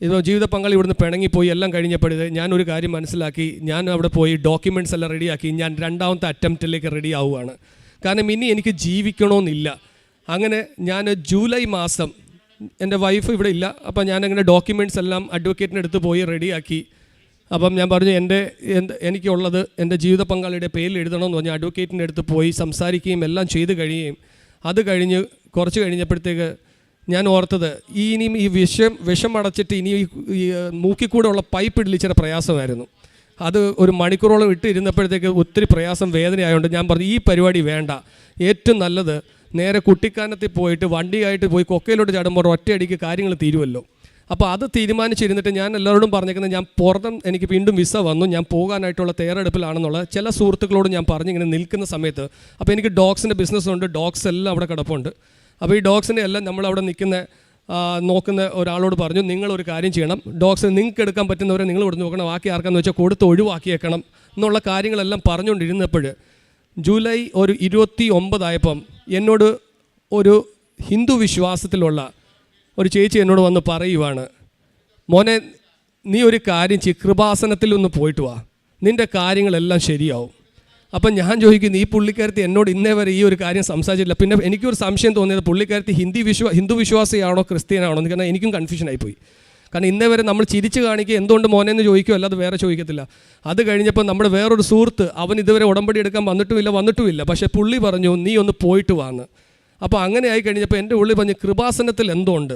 ഇപ്പോൾ ജീവിത പങ്കാളി ഇവിടുന്ന് പിണങ്ങിപ്പോയി എല്ലാം കഴിഞ്ഞപ്പോഴേ ഞാനൊരു കാര്യം മനസ്സിലാക്കി. ഞാൻ അവിടെ പോയി ഡോക്യുമെൻറ്റ്സ് എല്ലാം റെഡിയാക്കി ഞാൻ രണ്ടാമത്തെ അറ്റംപ്റ്റിലേക്ക് റെഡി ആവുകയാണ്. കാരണം ഇനി എനിക്ക് ജീവിക്കണമെന്നില്ല. അങ്ങനെ ഞാൻ ജൂലൈ മാസം, എൻ്റെ വൈഫ് ഇവിടെ ഇല്ല, അപ്പം ഞാനങ്ങനെ ഡോക്യുമെൻറ്റ്സ് എല്ലാം അഡ്വക്കേറ്റിൻ്റെ അടുത്ത് പോയി റെഡിയാക്കി. അപ്പം ഞാൻ പറഞ്ഞു എനിക്കുള്ളത് എൻ്റെ ജീവിത പങ്കാളിയുടെ പേരിൽ എഴുതണമെന്ന് പറഞ്ഞ് അഡ്വക്കേറ്റിൻ്റെ അടുത്ത് പോയി സംസാരിക്കുകയും എല്ലാം ചെയ്ത് കഴിയുകയും അത് കഴിഞ്ഞ് കുറച്ച് കഴിഞ്ഞപ്പോഴത്തേക്ക് ഞാൻ ഓർത്തത് ഇനിയും ഈ വിഷം അടച്ചിട്ട് ഇനി ഈ മൂക്കിക്കൂടെ ഉള്ള പൈപ്പ് ഇടലിച്ചിട്ട് പ്രയാസമായിരുന്നു. അത് ഒരു മണിക്കൂറോളം ഇരുന്നപ്പോഴത്തേക്ക് ഒത്തിരി പ്രയാസം, വേദനയായതുകൊണ്ട് ഞാൻ പറഞ്ഞു ഈ പരിപാടി വേണ്ട, ഏറ്റവും നല്ലത് നേരെ കുട്ടിക്കാനത്തിൽ പോയിട്ട് വണ്ടിയായിട്ട് പോയി കൊക്കയിലോട്ട് ചാടുമ്പോൾ ഒറ്റയടിക്ക് കാര്യങ്ങൾ തീരുമല്ലോ. അപ്പോൾ അത് തീരുമാനിച്ചിരുന്നിട്ട് ഞാൻ എല്ലാവരോടും പറഞ്ഞേക്കുന്നത് ഞാൻ പുറത്തും എനിക്ക് വീണ്ടും വിസ വന്നു, ഞാൻ പോകാനായിട്ടുള്ള തയ്യാറെടുപ്പിലാണെന്നുള്ള ചില സുഹൃത്തുക്കളോട് ഞാൻ പറഞ്ഞിങ്ങനെ നിൽക്കുന്ന സമയത്ത്, അപ്പോൾ എനിക്ക് ഡോഗ്സിൻ്റെ ബിസിനസ്സുണ്ട്, ഡോഗ്സ് എല്ലാം അവിടെ കിടപ്പുണ്ട്. അപ്പോൾ ഈ ഡോഗ്സിനെ എല്ലാം നമ്മളവിടെ നോക്കുന്ന ഒരാളോട് പറഞ്ഞു, നിങ്ങളൊരു കാര്യം ചെയ്യണം, ഡോഗ്സിന് നിങ്ങൾക്ക് എടുക്കാൻ പറ്റുന്നവരെ നിങ്ങൾ ഇവിടെ നോക്കണം, ബാക്കി ആർക്കാന്ന് വെച്ചാൽ കൊടുത്ത് ഒഴിവാക്കിയേക്കണം എന്നുള്ള കാര്യങ്ങളെല്ലാം പറഞ്ഞുകൊണ്ടിരുന്നപ്പോൾ ജൂലൈ 29 എന്നോട് ഒരു ഹിന്ദു വിശ്വാസത്തിലുള്ള ഒരു ചേച്ചി എന്നോട് വന്ന് പറയുവാണ്, മോനെ നീ ഒരു കാര്യം ചെയ്യ്, കൃപാസനത്തിൽ ഒന്ന് പോയിട്ട് വാ, നിൻ്റെ കാര്യങ്ങളെല്ലാം ശരിയാവും. അപ്പം ഞാൻ ചോദിക്കുന്നു, ഈ പുള്ളിക്കാരത്തി എന്നോട് ഇന്നേ വരെ ഈ ഒരു കാര്യം സംസാരിച്ചില്ല. പിന്നെ എനിക്കൊരു സംശയം തോന്നിയത് പുള്ളിക്കാരത്തി ഹിന്ദു വിശ്വാസിയാണോ ക്രിസ്ത്യനാണോ എന്ന്, കാരണം എനിക്കും കൺഫ്യൂഷനായിപ്പോയി. കാരണം ഇന്നേ വരെ നമ്മൾ ചിരിച്ച് കാണിക്കുക എന്തുകൊണ്ട് മോനെന്ന് ചോദിക്കുമോ, അല്ലാതെ വേറെ ചോദിക്കത്തില്ല. അത് കഴിഞ്ഞപ്പോൾ നമ്മുടെ വേറൊരു സുഹൃത്ത്, അവൻ ഇതുവരെ ഉടമ്പടി എടുക്കാൻ വന്നിട്ടുമില്ല, പക്ഷേ പുള്ളി പറഞ്ഞു നീ ഒന്ന് പോയിട്ട് വാന്ന്. അപ്പോൾ അങ്ങനെ ആയി കഴിഞ്ഞപ്പോൾ എൻ്റെ ഉള്ളിൽ പറഞ്ഞ് കൃപാസനത്തിൽ എന്തോ ഉണ്ട്,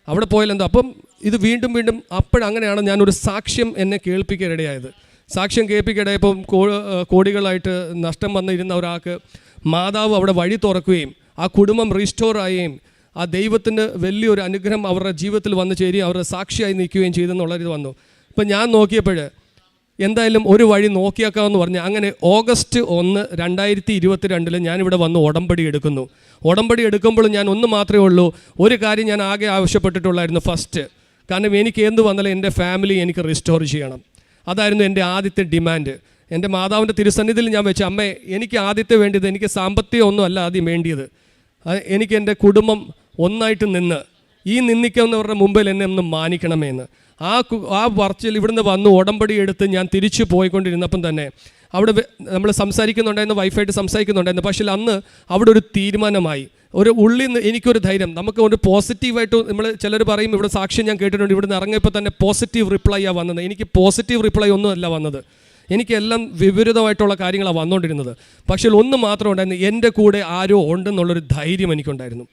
അവിടെ പോയാലെന്തോ. അപ്പം ഇത് വീണ്ടും അപ്പോഴങ്ങനെയാണ് ഞാനൊരു സാക്ഷ്യം എന്നെ കേൾപ്പിക്കാനിടയായത്. സാക്ഷ്യം കേൾപ്പിക്കിടയപ്പം കോടികളായിട്ട് നഷ്ടം വന്നിരുന്ന ഒരാൾക്ക് മാതാവ് അവിടെ വഴി തുറക്കുകയും ആ കുടുംബം റീസ്റ്റോർ ആവുകയും ആ ദൈവത്തിൻ്റെ വലിയൊരു അനുഗ്രഹം അവരുടെ ജീവിതത്തിൽ വന്നു ചേരുകയും അവരുടെ സാക്ഷിയായി നിൽക്കുകയും ചെയ്തെന്നുള്ളത് വന്നു. ഇപ്പം ഞാൻ നോക്കിയപ്പോൾ എന്തായാലും ഒരു വഴി നോക്കിയേക്കാമെന്ന് പറഞ്ഞ് അങ്ങനെ ഓഗസ്റ്റ് 1, 2022 ഞാനിവിടെ വന്ന് ഉടമ്പടി എടുക്കുന്നു. ഉടമ്പടി എടുക്കുമ്പോൾ ഞാൻ ഒന്ന് മാത്രമേ ഉള്ളൂ, ഒരു കാര്യം ഞാൻ ആകെ ആവശ്യപ്പെട്ടിട്ടുള്ളായിരുന്നു ഫസ്റ്റ്. കാരണം എനിക്ക് എന്ത് വന്നാലും എൻ്റെ ഫാമിലി എനിക്ക് റിസ്റ്റോർ ചെയ്യണം. അതായിരുന്നു എൻ്റെ ആദ്യത്തെ ഡിമാൻഡ്. എൻ്റെ മാതാവിൻ്റെ തിരുസന്നിധിയിൽ ഞാൻ വെച്ച, അമ്മേ എനിക്ക് ആദ്യത്തെ വേണ്ടിയത്, എനിക്ക് സാമ്പത്തികം ഒന്നും അല്ല ആദ്യം വേണ്ടിയത്, എനിക്ക് എൻ്റെ കുടുംബം ഒന്നായിട്ട് നിന്ന് ഈ നിന്ദിക്കുന്നവരുടെ മുമ്പിൽ എന്നെ ഒന്ന് മാനിക്കണമെന്ന്. ആ വർച്ചിൽ ഇവിടുന്ന് വന്ന് ഉടമ്പടി എടുത്ത് ഞാൻ തിരിച്ചു പോയിക്കൊണ്ടിരുന്നപ്പം തന്നെ അവിടെ നമ്മൾ സംസാരിക്കുന്നുണ്ടായിരുന്നു, വൈഫായിട്ട് സംസാരിക്കുന്നുണ്ടായിരുന്നു. പക്ഷേ അന്ന് അവിടെ ഒരു തീരുമാനമായി, ഒരു ഉള്ളിൽ നിന്ന് എനിക്കൊരു ധൈര്യം, നമുക്ക് ഒരു പോസിറ്റീവായിട്ട് നമ്മൾ ചിലർ പറയും, ഇവിടെ സാക്ഷ്യം ഞാൻ കേട്ടിട്ടുണ്ട്, ഇവിടുന്ന് ഇറങ്ങിയപ്പോൾ തന്നെ പോസിറ്റീവ് റിപ്ലൈയാണ് വന്നത്. എനിക്ക് പോസിറ്റീവ് റിപ്ലൈ ഒന്നും അല്ല വന്നത്, എനിക്കെല്ലാം വിപരീതമായിട്ടുള്ള കാര്യങ്ങളാണ് വന്നുകൊണ്ടിരുന്നത്. പക്ഷേ ഒന്ന് മാത്രം ഉണ്ടായിരുന്നു, എൻ്റെ കൂടെ ആരോ ഉണ്ടെന്നുള്ളൊരു ധൈര്യം എനിക്കുണ്ടായിരുന്നു.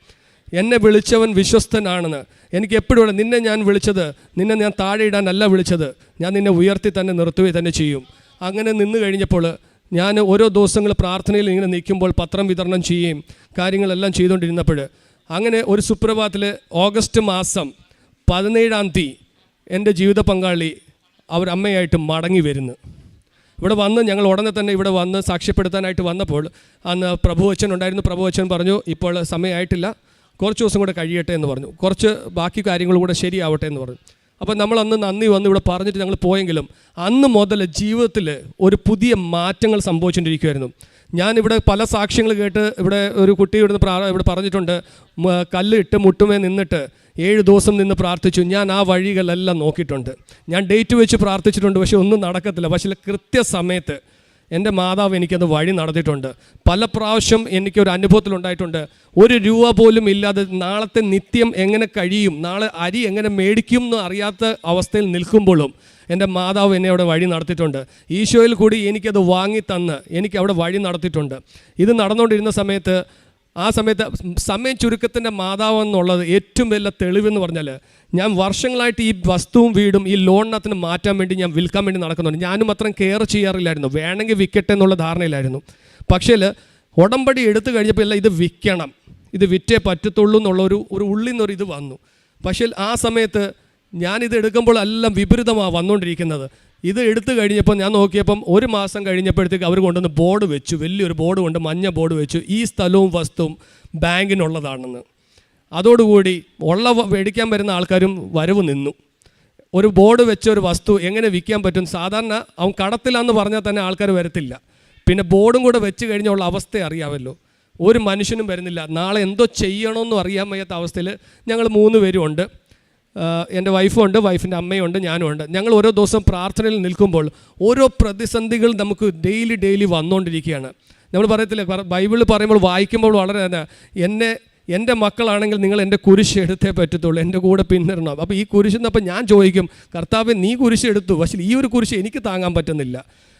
എന്നെ വിളിച്ചവൻ വിശ്വസ്തനാണെന്ന് എനിക്ക് എപ്പോഴും, നിന്നെ ഞാൻ വിളിച്ചത് നിന്നെ ഞാൻ താഴെ ഇടാനല്ല വിളിച്ചത്, ഞാൻ നിന്നെ ഉയർത്തി തന്നെ നിർത്തുകയും തന്നെ ചെയ്യും. അങ്ങനെ നിന്ന് കഴിഞ്ഞപ്പോൾ ഞാൻ ഓരോ ദിവസങ്ങൾ പ്രാർത്ഥനയിൽ ഇങ്ങനെ നിൽക്കുമ്പോൾ പത്രം വിതരണം ചെയ്യുകയും കാര്യങ്ങളെല്ലാം ചെയ്തുകൊണ്ടിരുന്നപ്പോൾ അങ്ങനെ ഒരു സുപ്രഭാതത്തിൽ ഓഗസ്റ്റ് മാസം 17 എൻ്റെ ജീവിത പങ്കാളി അവരമ്മയായിട്ട് മടങ്ങി വരുന്നു. ഇവിടെ വന്ന് ഞങ്ങൾ ഉടനെ തന്നെ ഇവിടെ വന്ന് സാക്ഷ്യപ്പെടുത്താനായിട്ട് വന്നപ്പോൾ അന്ന് പ്രഭുവച്ചൻ ഉണ്ടായിരുന്നു. പ്രഭുവച്ചൻ പറഞ്ഞു ഇപ്പോൾ സമയമായിട്ടില്ല, കുറച്ച് ദിവസം കൂടെ കഴിയട്ടെ എന്ന് പറഞ്ഞു, കുറച്ച് ബാക്കി കാര്യങ്ങൾ കൂടെ ശരിയാവട്ടെ എന്ന് പറഞ്ഞു. അപ്പം നമ്മളന്ന് നന്ദി വന്ന് ഇവിടെ പറഞ്ഞിട്ട് ഞങ്ങൾ പോയെങ്കിലും അന്ന് മുതൽ ജീവിതത്തിൽ ഒരു പുതിയ മാറ്റങ്ങൾ സംഭവിച്ചുകൊണ്ടിരിക്കുമായിരുന്നു. ഞാനിവിടെ പല സാക്ഷ്യങ്ങൾ കേട്ട്, ഇവിടെ ഒരു കുട്ടി ഇവിടെ പറഞ്ഞിട്ടുണ്ട്, കല്ല് ഇട്ട് മുട്ടുമേ നിന്നിട്ട് 7 ദിവസം നിന്ന് പ്രാർത്ഥിച്ചു. ഞാൻ ആ വഴികളെല്ലാം നോക്കിയിട്ടുണ്ട്, ഞാൻ ഡേറ്റ് വെച്ച് പ്രാർത്ഥിച്ചിട്ടുണ്ട്, പക്ഷെ ഒന്നും നടക്കത്തില്ല. പക്ഷേ കൃത്യസമയത്ത് എൻ്റെ മാതാവ് എനിക്കത് വഴി നടത്തിയിട്ടുണ്ട്. പല പ്രാവശ്യം എനിക്കൊരു അനുഭവത്തിലുണ്ടായിട്ടുണ്ട്, 1 രൂപ പോലും ഇല്ലാതെ നാളത്തെ നിത്യം എങ്ങനെ കഴിയും, നാളെ അരി എങ്ങനെ മേടിക്കും എന്ന് അറിയാത്ത അവസ്ഥയിൽ നിൽക്കുമ്പോഴും എൻ്റെ മാതാവ് എന്നെ അവിടെ വഴി നടത്തിയിട്ടുണ്ട്. ഈശോയിൽ കൂടി എനിക്കത് വാങ്ങിത്തന്ന് എനിക്ക് അവിടെ വഴി നടത്തിയിട്ടുണ്ട്. ഇത് നടന്നുകൊണ്ടിരുന്ന സമയത്ത്, ആ സമയത്ത് സമയം ചുരുക്കത്തിൻ്റെ മാതാവ് എന്നുള്ളത് ഏറ്റവും വലിയ തെളിവെന്ന് പറഞ്ഞാൽ, ഞാൻ വർഷങ്ങളായിട്ട് ഈ വസ്തുവും വീടും ഈ ലോണിനകത്തിന് മാറ്റാൻ വേണ്ടി ഞാൻ വിൽക്കാൻ വേണ്ടി നടക്കുന്നുണ്ട്. ഞാനും അത്രയും കെയർ ചെയ്യാറില്ലായിരുന്നു, വേണമെങ്കിൽ വിൽക്കട്ടെ എന്നുള്ള ധാരണയിലായിരുന്നു. പക്ഷേ ഉടമ്പടി എടുത്തു കഴിഞ്ഞപ്പോൾ എല്ലാം ഇത് വിൽക്കണം, ഇത് വിറ്റേ പറ്റത്തുള്ളൂ എന്നുള്ള ഒരു ഉള്ളിൽ നിന്നൊരു ഇത് വന്നു. പക്ഷേ ആ സമയത്ത് ഞാനിത് എടുക്കുമ്പോൾ എല്ലാം വിപരീതമാണ് വന്നുകൊണ്ടിരിക്കുന്നത്. ഇത് എടുത്തു കഴിഞ്ഞപ്പോൾ ഞാൻ നോക്കിയപ്പം 1 മാസം കഴിഞ്ഞപ്പോഴത്തേക്ക് അവർ കൊണ്ടുവന്ന് ബോർഡ് വെച്ചു, വലിയൊരു ബോർഡ് കൊണ്ട് മഞ്ഞ ബോർഡ് വെച്ചു, ഈ സ്ഥലവും വസ്തുവും ബാങ്കിനുള്ളതാണെന്ന്. അതോടുകൂടി മേടിക്കാൻ വരുന്ന ആൾക്കാരും വരവ് നിന്നു. ഒരു ബോർഡ് വെച്ച ഒരു വസ്തു എങ്ങനെ വിൽക്കാൻ പറ്റും? സാധാരണ അവൻ കടത്തിലാന്ന് പറഞ്ഞാൽ തന്നെ ആൾക്കാർ വരത്തില്ല. പിന്നെ ബോർഡും കൂടെ വെച്ച് കഴിഞ്ഞുള്ള അവസ്ഥ അറിയാമല്ലോ. ഒരു മനുഷ്യനും വരുന്നില്ല. നാളെ എന്തോ ചെയ്യണമെന്നും അറിയാൻ വയ്യാത്ത അവസ്ഥയിൽ ഞങ്ങൾ 3 പേരും ഉണ്ട്. എൻ്റെ വൈഫും ഉണ്ട്, വൈഫിൻ്റെ അമ്മയും ഉണ്ട്, ഞാനും ഉണ്ട്. ഞങ്ങൾ ഓരോ ദിവസം പ്രാർത്ഥനയിൽ നിൽക്കുമ്പോൾ ഓരോ പ്രതിസന്ധികൾ നമുക്ക് ഡെയിലി വന്നുകൊണ്ടിരിക്കുകയാണ്. നമ്മൾ പറയത്തില്ല, ബൈബിളിൽ പറയുമ്പോൾ വായിക്കുമ്പോൾ വളരെ തന്നെ എൻ്റെ മക്കളാണെങ്കിൽ നിങ്ങൾ എൻ്റെ കുരിശ് എടുത്തേ പറ്റത്തുള്ളൂ, എൻ്റെ കൂടെ പിന്നിടണം. അപ്പോൾ ഈ കുരിശെന്നപ്പോൾ ഞാൻ ചോദിക്കും, കർത്താവേ നീ കുരിശ് എടുത്തു, പക്ഷേ ഈ ഒരു കുരിശ് എനിക്ക് താങ്ങാൻ പറ്റുന്നില്ല.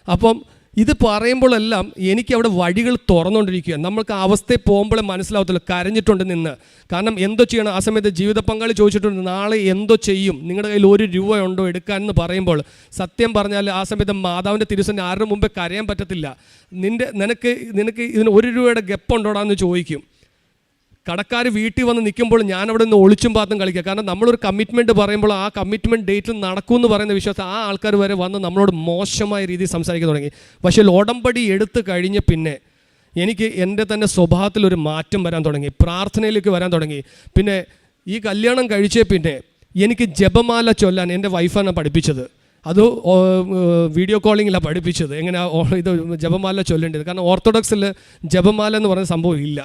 അപ്പം ഇത് പറയുമ്പോഴെല്ലാം എനിക്ക് അവിടെ വഴികൾ തുറന്നുകൊണ്ടിരിക്കുക. നമ്മൾക്ക് ആ അവസ്ഥയിൽ പോകുമ്പോഴേ മനസ്സിലാവത്തില്ല കരഞ്ഞിട്ടുണ്ട് നിന്ന്. കാരണം എന്തോ ചെയ്യണം. ആ സമയത്ത് ജീവിത പങ്കാളി ചോദിച്ചിട്ടുണ്ട്, നാളെ എന്തോ ചെയ്യും, നിങ്ങളുടെ കയ്യിൽ 1 രൂപ ഉണ്ടോ എടുക്കാൻ എന്ന് പറയുമ്പോൾ സത്യം പറഞ്ഞാൽ ആ സമയത്ത് മാതാവിൻ്റെ തിരുസന്നിധിയിൽ ആരുടെ മുമ്പേ കരയാൻ പറ്റത്തില്ല. നിനക്ക് ഇതിന് 1 രൂപയുടെ ഗപ്പുണ്ടോടാന്ന് ചോദിക്കും. കടക്കാർ വീട്ടിൽ വന്ന് നിൽക്കുമ്പോൾ ഞാൻ അവിടെ നിന്ന് ഒളിച്ചും പാത്തും കളിക്കുക. കാരണം നമ്മളൊരു കമ്മിറ്റ്മെൻറ്റ് പറയുമ്പോൾ ആ കമ്മിറ്റ്മെൻറ്റ് ഡേറ്റിൽ നടക്കുമെന്ന് പറയുന്ന വിശ്വാസം ആ ആൾക്കാർ വരെ വന്ന് നമ്മളോട് മോശമായ രീതിയിൽ സംസാരിക്കാൻ തുടങ്ങി. പക്ഷേ ഉടമ്പടി എടുത്തു കഴിഞ്ഞ് പിന്നെ എനിക്ക് എൻ്റെ തന്നെ സ്വഭാവത്തിലൊരു മാറ്റം വരാൻ തുടങ്ങി, പ്രാർത്ഥനയിലേക്ക് വരാൻ തുടങ്ങി. പിന്നെ ഈ കല്യാണം കഴിച്ചേ പിന്നെ എനിക്ക് ജപമാല ചൊല്ലാൻ എൻ്റെ വൈഫാണ് പഠിപ്പിച്ചത്. അത് വീഡിയോ കോളിങ്ങിലാണ് പഠിപ്പിച്ചത്, എങ്ങനെ ഇത് ജപമാല ചൊല്ലേണ്ടത്. കാരണം ഓർത്തഡോക്സിൽ ജപമാല എന്ന് പറയുന്ന സംഭവം ഇല്ല.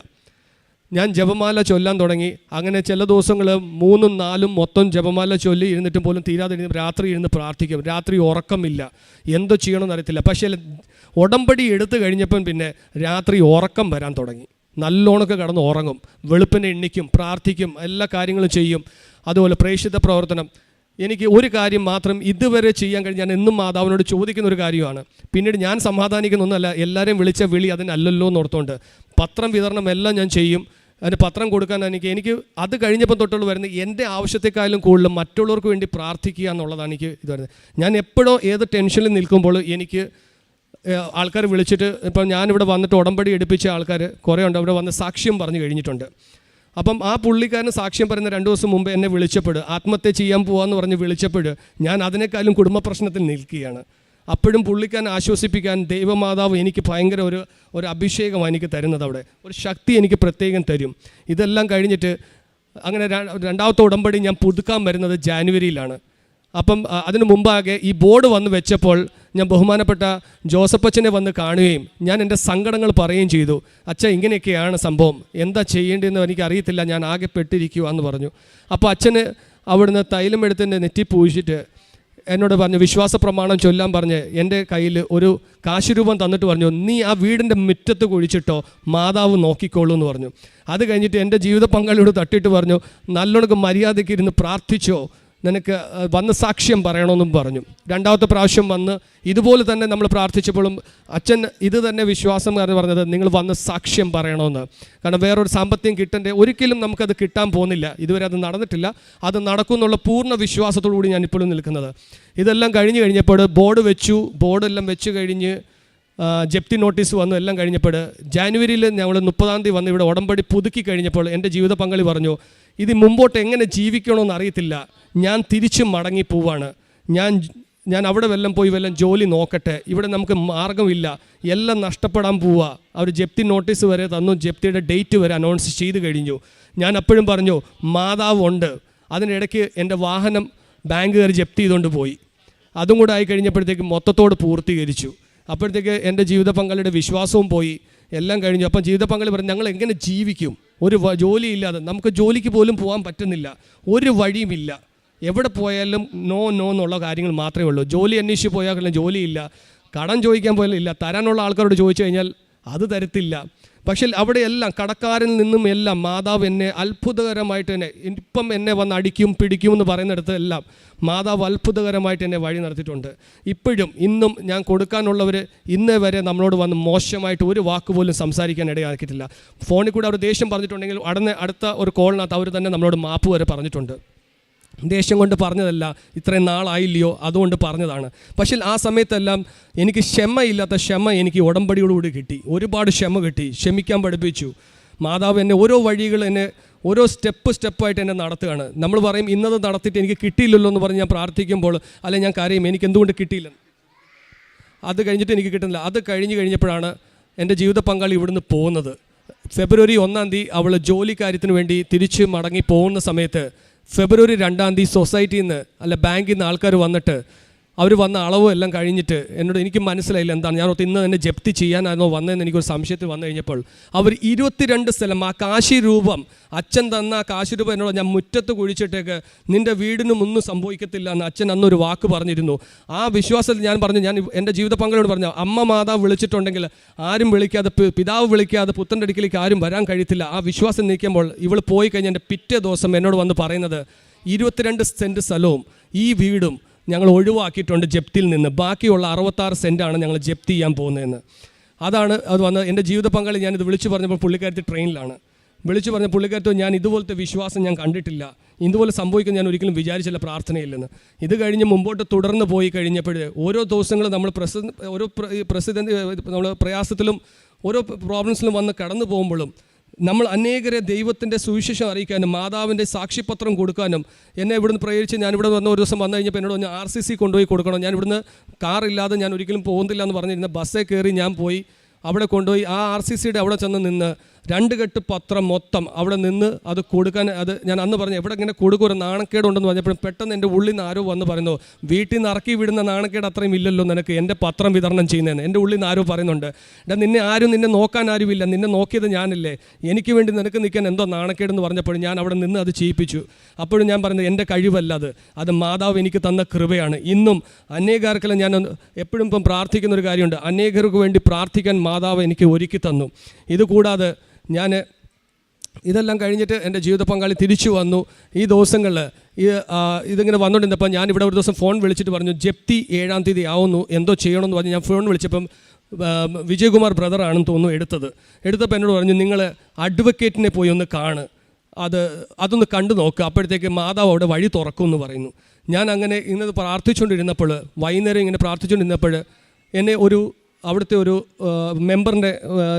ഞാൻ ജപമാല ചൊല്ലാൻ തുടങ്ങി. അങ്ങനെ ചില ദിവസങ്ങൾ 3, 4 മൊത്തം ജപമാല ചൊല്ലി ഇരുന്നിട്ടും പോലും തീരാതെ രാത്രി ഇരുന്ന് പ്രാർത്ഥിക്കും. രാത്രി ഉറക്കമില്ല, എന്തോ ചെയ്യണമെന്ന് അറിയത്തില്ല. പക്ഷേ ഉടമ്പടി എടുത്തു കഴിഞ്ഞപ്പം പിന്നെ രാത്രി ഉറക്കം വരാൻ തുടങ്ങി. നല്ലോണമൊക്കെ കിടന്ന് ഉറങ്ങും, വെളുപ്പിനെ എണ്ണിക്കും, പ്രാർത്ഥിക്കും, എല്ലാ കാര്യങ്ങളും ചെയ്യും. അതുപോലെ പ്രേക്ഷിത പ്രവർത്തനം. എനിക്ക് ഒരു കാര്യം മാത്രം ഇതുവരെ ചെയ്യാൻ കഴിഞ്ഞ് ഞാൻ എന്നും മാതാവിനോട് ചോദിക്കുന്ന ഒരു കാര്യമാണ്. പിന്നീട് ഞാൻ സമാധാനിക്കുന്നൊന്നുമല്ല, എല്ലാവരെയും വിളിച്ച വിളി അതിനല്ലല്ലോ എന്നോർത്തുകൊണ്ട് പത്രം വിതരണം എല്ലാം ഞാൻ ചെയ്യും. അതിന് പത്രം കൊടുക്കാൻ എനിക്ക് അത് കഴിഞ്ഞപ്പോൾ തൊട്ടുള്ള വരുന്നത് എൻ്റെ ആവശ്യത്തെക്കാളും കൂടുതൽ മറ്റുള്ളവർക്ക് വേണ്ടി പ്രാർത്ഥിക്കുക എന്നുള്ളതാണ് എനിക്ക് ഇത് വരുന്നത്. ഞാൻ എപ്പോഴോ ഏത് ടെൻഷനിൽ നിൽക്കുമ്പോൾ എനിക്ക് ആൾക്കാർ വിളിച്ചിട്ട്, ഇപ്പം ഞാനിവിടെ വന്നിട്ട് ഉടമ്പടി എടുപ്പിച്ച ആൾക്കാർ കുറേ ഉണ്ട്, അവിടെ വന്ന് സാക്ഷ്യം പറഞ്ഞു കഴിഞ്ഞിട്ടുണ്ട്. അപ്പം ആ പുള്ളിക്കാരന് സാക്ഷ്യം പറയുന്ന 2 ദിവസം മുമ്പ് എന്നെ വിളിച്ചപ്പോൾ ആത്മഹത്യ ചെയ്യാൻ പോകാമെന്ന് പറഞ്ഞ് വിളിച്ചപ്പോൾ ഞാൻ അതിനേക്കാളും കുടുംബ പ്രശ്നത്തിൽ നിൽക്കുകയാണ്. അപ്പോഴും പുള്ളിക്കാരൻ ആശ്വസിപ്പിക്കാൻ ദൈവമാതാവ് എനിക്ക് ഭയങ്കര ഒരു അഭിഷേകമാണ് എനിക്ക് തരുന്നത്. അവിടെ ഒരു ശക്തി എനിക്ക് പ്രത്യേകം തരും. ഇതെല്ലാം കഴിഞ്ഞിട്ട് അങ്ങനെ രണ്ടാമത്തെ ഉടമ്പടി ഞാൻ പുതുക്കാൻ വരുന്നത് ജാനുവരിയിലാണ്. അപ്പം അതിനു മുമ്പാകെ ഈ ബോർഡ് വന്ന് വെച്ചപ്പോൾ ഞാൻ ബഹുമാനപ്പെട്ട ജോസഫച്ചനെ വന്ന് കാണുകയും ഞാൻ എൻ്റെ സങ്കടങ്ങൾ പറയുകയും ചെയ്തു. അച്ഛൻ ഇങ്ങനെയൊക്കെയാണ് സംഭവം, എന്താ ചെയ്യേണ്ടതെന്ന് എനിക്കറിയത്തില്ല, ഞാൻ ആകെ പെട്ടിരിക്കുക എന്ന് പറഞ്ഞു. അപ്പോൾ അച്ഛന് അവിടുന്ന് തൈലം എടുത്ത് എൻ്റെ നെറ്റി പൂശിയിട്ട് എന്നോട് പറഞ്ഞു, വിശ്വാസ പ്രമാണം ചൊല്ലാൻ പറഞ്ഞ് എൻ്റെ കയ്യിൽ ഒരു കാശുരൂപം തന്നിട്ട് പറഞ്ഞു, നീ ആ വീടിൻ്റെ മുറ്റത്ത് കുഴിച്ചിട്ടോ, മാതാവ് നോക്കിക്കോളൂ എന്ന് പറഞ്ഞു. അത് കഴിഞ്ഞിട്ട് എൻ്റെ ജീവിത പങ്കാളിയോട് തട്ടിയിട്ട് പറഞ്ഞു, നല്ലോണം മര്യാദയ്ക്ക് ഇരുന്ന് പ്രാർത്ഥിച്ചോ, നിനക്ക് വന്ന് സാക്ഷ്യം പറയണമെന്നും പറഞ്ഞു. 2ാമത്തെ പ്രാവശ്യം വന്ന് ഇതുപോലെ തന്നെ നമ്മൾ പ്രാർത്ഥിച്ചപ്പോഴും അച്ഛൻ ഇത് തന്നെ വിശ്വാസം പറഞ്ഞത്, നിങ്ങൾ വന്ന് സാക്ഷ്യം പറയണമെന്ന്. കാരണം വേറൊരു സാമ്പത്തികം കിട്ടേണ്ട ഒരിക്കലും നമുക്കത് കിട്ടാൻ പോകുന്നില്ല, ഇതുവരെ അത് നടന്നിട്ടില്ല. അത് നടക്കുമെന്നുള്ള പൂർണ്ണ വിശ്വാസത്തോടു കൂടി ഞാൻ ഇപ്പോഴും നിൽക്കുന്നത്. ഇതെല്ലാം കഴിഞ്ഞപ്പോൾ ബോർഡെല്ലാം വെച്ച് കഴിഞ്ഞ് ജപ്തി നോട്ടീസ് വന്നു. എല്ലാം കഴിഞ്ഞപ്പോൾ ജാനുവരിയിൽ ഞങ്ങൾ 30-ാം തീയതി വന്ന് ഇവിടെ ഉടമ്പടി പുതുക്കി കഴിഞ്ഞപ്പോൾ എൻ്റെ ജീവിത പങ്കാളി പറഞ്ഞു, ഇത് മുമ്പോട്ട് എങ്ങനെ ജീവിക്കണമെന്ന് അറിയത്തില്ല, ഞാൻ തിരിച്ച് മടങ്ങി പോവാണ്, ഞാൻ അവിടെ പോയി ജോലി നോക്കട്ടെ, ഇവിടെ നമുക്ക് മാർഗമില്ല, എല്ലാം നഷ്ടപ്പെടാൻ പോവുക. അവർ ജപ്തി നോട്ടീസ് വരെ തന്നു, ജപ്തിയുടെ ഡേറ്റ് വരെ അനൗൺസ് ചെയ്ത് കഴിഞ്ഞു. ഞാൻ അപ്പോഴും പറഞ്ഞു, മാതാവ് ഉണ്ട്. അതിനിടയ്ക്ക് എൻ്റെ വാഹനം ബാങ്കുകാർ ജപ്തി ചെയ്തുകൊണ്ട് പോയി. അതും കൂടെ ആയി കഴിഞ്ഞപ്പോഴത്തേക്ക് മൊത്തത്തോട് പൂർത്തീകരിച്ചു. അപ്പോഴത്തേക്ക് എൻ്റെ ജീവിത പങ്കാളിയുടെ വിശ്വാസവും പോയി, എല്ലാം കഴിഞ്ഞു. അപ്പം ജീവിത പങ്കാളി പറഞ്ഞു, ഞങ്ങൾ എങ്ങനെ ജീവിക്കും, ഒരു ജോലിയില്ലാതെ നമുക്ക് ജോലിക്ക് പോലും പോകാൻ പറ്റുന്നില്ല, ഒരു വഴിയുമില്ല, എവിടെ പോയാലും നോ എന്നുള്ള കാര്യങ്ങൾ മാത്രമേ ഉള്ളൂ. ജോലി അന്വേഷിച്ച് പോയാൽ ജോലിയില്ല, കടം ചോദിക്കാൻ പോയാലും ഇല്ല, തരാനുള്ള ആൾക്കാരോട് ചോദിച്ചു കഴിഞ്ഞാൽ അത് തരത്തില്ല. പക്ഷേ അവിടെയെല്ലാം കടക്കാരിൽ നിന്നും എല്ലാം മാതാവ് എന്നെ അത്ഭുതകരമായിട്ട് തന്നെ, ഇപ്പം എന്നെ വന്ന് അടിക്കും പിടിക്കും എന്ന് പറയുന്നിടത്ത് എല്ലാം മാതാവ് അത്ഭുതകരമായിട്ട് എന്നെ വഴി നടത്തിയിട്ടുണ്ട്. ഇപ്പോഴും ഇന്നും ഞാൻ കൊടുക്കാനുള്ളവർ ഇന്നേ വരെ നമ്മളോട് വന്ന് മോശമായിട്ട് ഒരു വാക്ക് പോലും സംസാരിക്കാൻ ഇടയാക്കിയിട്ടില്ല. ഫോണിൽ കൂടെ അവർ ദേഷ്യം പറഞ്ഞിട്ടുണ്ടെങ്കിൽ അടുത്ത ഒരു കോളിനകത്ത് അവർ തന്നെ നമ്മളോട് മാപ്പ് വരെ പറഞ്ഞിട്ടുണ്ട്. ദേഷ്യം കൊണ്ട് പറഞ്ഞതല്ല, ഇത്രയും നാളായില്ലയോ അതുകൊണ്ട് പറഞ്ഞതാണ്. പക്ഷേ ആ സമയത്തെല്ലാം എനിക്ക് ക്ഷമയില്ലാത്ത ക്ഷമ എനിക്ക് ഉടമ്പടിയോടുകൂടി കിട്ടി. ഒരുപാട് ക്ഷമ കിട്ടി, ക്ഷമിക്കാൻ പഠിപ്പിച്ചു. മാതാവ് എന്നെ ഓരോ വഴികൾ എന്നെ ഓരോ സ്റ്റെപ്പായിട്ട് എന്നെ നടത്തുകയാണ്. നമ്മൾ പറയും ഇന്നത് നടത്തിയിട്ട് എനിക്ക് കിട്ടിയില്ലല്ലോ എന്ന് പറഞ്ഞ് ഞാൻ പ്രാർത്ഥിക്കുമ്പോൾ അല്ലെങ്കിൽ ഞാൻ കരയും, എനിക്ക് എന്തുകൊണ്ട് കിട്ടിയില്ല, അത് കഴിഞ്ഞിട്ട് എനിക്ക് കിട്ടുന്നില്ല. അത് കഴിഞ്ഞപ്പോഴാണ് എൻ്റെ ജീവിത പങ്കാളി ഇവിടുന്ന് പോകുന്നത്. ഫെബ്രുവരി 1-ാം തീയതി അവൾ ജോലി കാര്യത്തിന് വേണ്ടി തിരിച്ച് മടങ്ങി പോകുന്ന സമയത്ത് ഫെബ്രുവരി 2-ാം തീയതി സൊസൈറ്റിയിൽ നിന്ന് ബാങ്കിൽ നിന്ന് ആൾക്കാർ വന്നിട്ട് അവർ വന്ന അളവും എല്ലാം കഴിഞ്ഞിട്ട് എന്നോട് എനിക്ക് മനസ്സിലായില്ല എന്താണ്. ഞാൻ ഇന്ന് തന്നെ ജപ്തി ചെയ്യാനായിരുന്നോ വന്നതെന്ന് എനിക്കൊരു സംശയത്തിൽ വന്നു കഴിഞ്ഞപ്പോൾ അവർ 22 സ്ഥലം ആ കാശി രൂപം, അച്ഛൻ തന്ന ആ കാശി രൂപം എന്നോട് ഞാൻ മുറ്റത്ത് കുഴിച്ചിട്ടേക്ക് നിൻ്റെ വീടിനും ഒന്നും സംഭവിക്കത്തില്ല എന്ന് അച്ഛൻ അന്നൊരു വാക്ക് പറഞ്ഞിരുന്നു. ആ വിശ്വാസത്തിൽ ഞാൻ പറഞ്ഞു, ഞാൻ എൻ്റെ ജീവിത പങ്കാളിയോട് പറഞ്ഞു, അമ്മ മാതാവ് വിളിച്ചിട്ടുണ്ടെങ്കിൽ ആരും വിളിക്കാതെ, പിതാവ് വിളിക്കാതെ പുത്രൻ്റെ അടുക്കിലേക്ക് ആരും വരാൻ കഴിയത്തില്ല. ആ വിശ്വാസം നീക്കുമ്പോൾ ഇവൾ പോയി കഴിഞ്ഞ് എൻ്റെ പിറ്റേ ദിവസം എന്നോട് വന്ന് പറയുന്നത് 22 സെൻറ്റ് സ്ഥലവും ഈ വീടും ഞങ്ങൾ ഒഴിവാക്കിയിട്ടുണ്ട് ജപ്തിയിൽ നിന്ന്, ബാക്കിയുള്ള 66 സെൻറ്റാണ് ഞങ്ങൾ ജപ്തി ചെയ്യാൻ പോകുന്നതെന്ന്. അത് വന്ന് എൻ്റെ ജീവിത പങ്കാളി ഞാനിത് വിളിച്ചു പറഞ്ഞപ്പോൾ പുള്ളിക്കാരത്തി ട്രെയിനിലാണ്. വിളിച്ചു പറഞ്ഞ പുള്ളിക്കാരത്തോ ഞാൻ ഇതുപോലത്തെ വിശ്വാസം ഞാൻ കണ്ടിട്ടില്ല, ഇതുപോലെ സംഭവിക്കും ഞാൻ ഒരിക്കലും വിചാരിച്ചില്ല പ്രാർത്ഥനയില്ലെന്ന്. ഇത് കഴിഞ്ഞ് മുമ്പോട്ട് തുടർന്ന് പോയി കഴിഞ്ഞപ്പോൾ ഓരോ ദിവസങ്ങളും നമ്മൾ നമ്മൾ പ്രയാസത്തിലും ഓരോ പ്രോബ്ലംസിലും വന്ന് കടന്നു പോകുമ്പോഴും നമ്മൾ അനേകരെ ദൈവത്തിൻ്റെ സുവിശേഷം അറിയിക്കാനും മാതാവിൻ്റെ സാക്ഷ്യപത്രം കൊടുക്കാനും എന്നെ ഇവിടുന്ന് പ്രേരിച്ച് ഞാനിവിടെ വന്ന ഒരു ദിവസം വന്നു കഴിഞ്ഞപ്പോൾ എന്നോട് ഞാൻ RCC കൊണ്ടുപോയി കൊടുക്കണം. ഞാൻ ഇവിടുന്ന് കാറില്ലാതെ ഞാൻ ഒരിക്കലും പോകുന്നില്ല എന്ന് പറഞ്ഞിരുന്ന ബസ്സേ കയറി ഞാൻ പോയി അവിടെ കൊണ്ടുപോയി ആ RCCയുടെ അവിടെ ചെന്ന് നിന്ന് 2 കെട്ട് പത്രം മൊത്തം അവിടെ നിന്ന് അത് കൊടുക്കാൻ, അത് ഞാൻ അന്ന് പറഞ്ഞു എവിടെ ഇങ്ങനെ കൊടുക്കും, ഒരു നാണക്കേടുണ്ടെന്ന് പറഞ്ഞപ്പോഴും പെട്ടെന്ന് എൻ്റെ ഉള്ളിൽ നിന്ന് ആരോ വന്ന് പറയുന്നു, വീട്ടിൽ നിന്ന് ഇറക്കി വിടുന്ന നാണക്കേട് അത്രയും ഇല്ലല്ലോ നിനക്ക് എൻ്റെ പത്രം വിതരണം ചെയ്യുന്നതെന്ന്. എൻ്റെ ഉള്ളിൽ നിന്ന് ആരോ പറയുന്നുണ്ട്, നിന്നെ നോക്കാൻ ആരുമില്ല, നിന്നെ നോക്കിയത് ഞാനില്ലേ, എനിക്ക് വേണ്ടി നിനക്ക് നിൽക്കാൻ എന്തോ നാണക്കേടെന്ന് പറഞ്ഞപ്പോൾ ഞാൻ അവിടെ നിന്ന് അത് ചെയ്യിപ്പിച്ചു. അപ്പോഴും ഞാൻ പറയുന്നത് എൻ്റെ കഴിവല്ല, അത് മാതാവ് എനിക്ക് തന്ന കൃപയാണ്. ഇന്നും അനേകർക്കെല്ലാം ഞാൻ എപ്പോഴും ഇപ്പം പ്രാർത്ഥിക്കുന്നൊരു കാര്യമുണ്ട്, അനേകർക്ക് വേണ്ടി പ്രാർത്ഥിക്കാൻ മാതാവ് എനിക്ക് ഒരുക്കി തന്നു. ഇതുകൂടാതെ ഞാൻ ഇതെല്ലാം കഴിഞ്ഞിട്ട് എൻ്റെ ജീവിത പങ്കാളി തിരിച്ചു വന്നു. ഈ ദിവസങ്ങളിൽ ഇതിങ്ങനെ വന്നുകൊണ്ടിരുന്നപ്പോൾ ഞാനിവിടെ ഒരു ദിവസം ഫോൺ വിളിച്ചിട്ട് പറഞ്ഞു ജപ്തി 7-ാം തീയതി ആവുന്നു, എന്തോ ചെയ്യണമെന്ന് പറഞ്ഞ് ഞാൻ ഫോൺ വിളിച്ചപ്പം വിജയകുമാർ ബ്രദറാണെന്ന് തോന്നുന്നു എടുത്തപ്പോൾ എന്നോട് പറഞ്ഞു നിങ്ങൾ അഡ്വക്കേറ്റിനെ പോയി ഒന്ന് കാണ്, അതൊന്ന് കണ്ടു നോക്കുക, അപ്പോഴത്തേക്ക് മാതാവ് അവിടെ വഴി തുറക്കുമെന്ന് പറയുന്നു. ഞാൻ അങ്ങനെ ഇന്നത് പ്രാർത്ഥിച്ചുകൊണ്ടിരുന്നപ്പോൾ വൈകുന്നേരം ഇങ്ങനെ പ്രാർത്ഥിച്ചുകൊണ്ടിരുന്നപ്പോൾ എന്നെ അവിടുത്തെ ഒരു മെമ്പറിൻ്റെ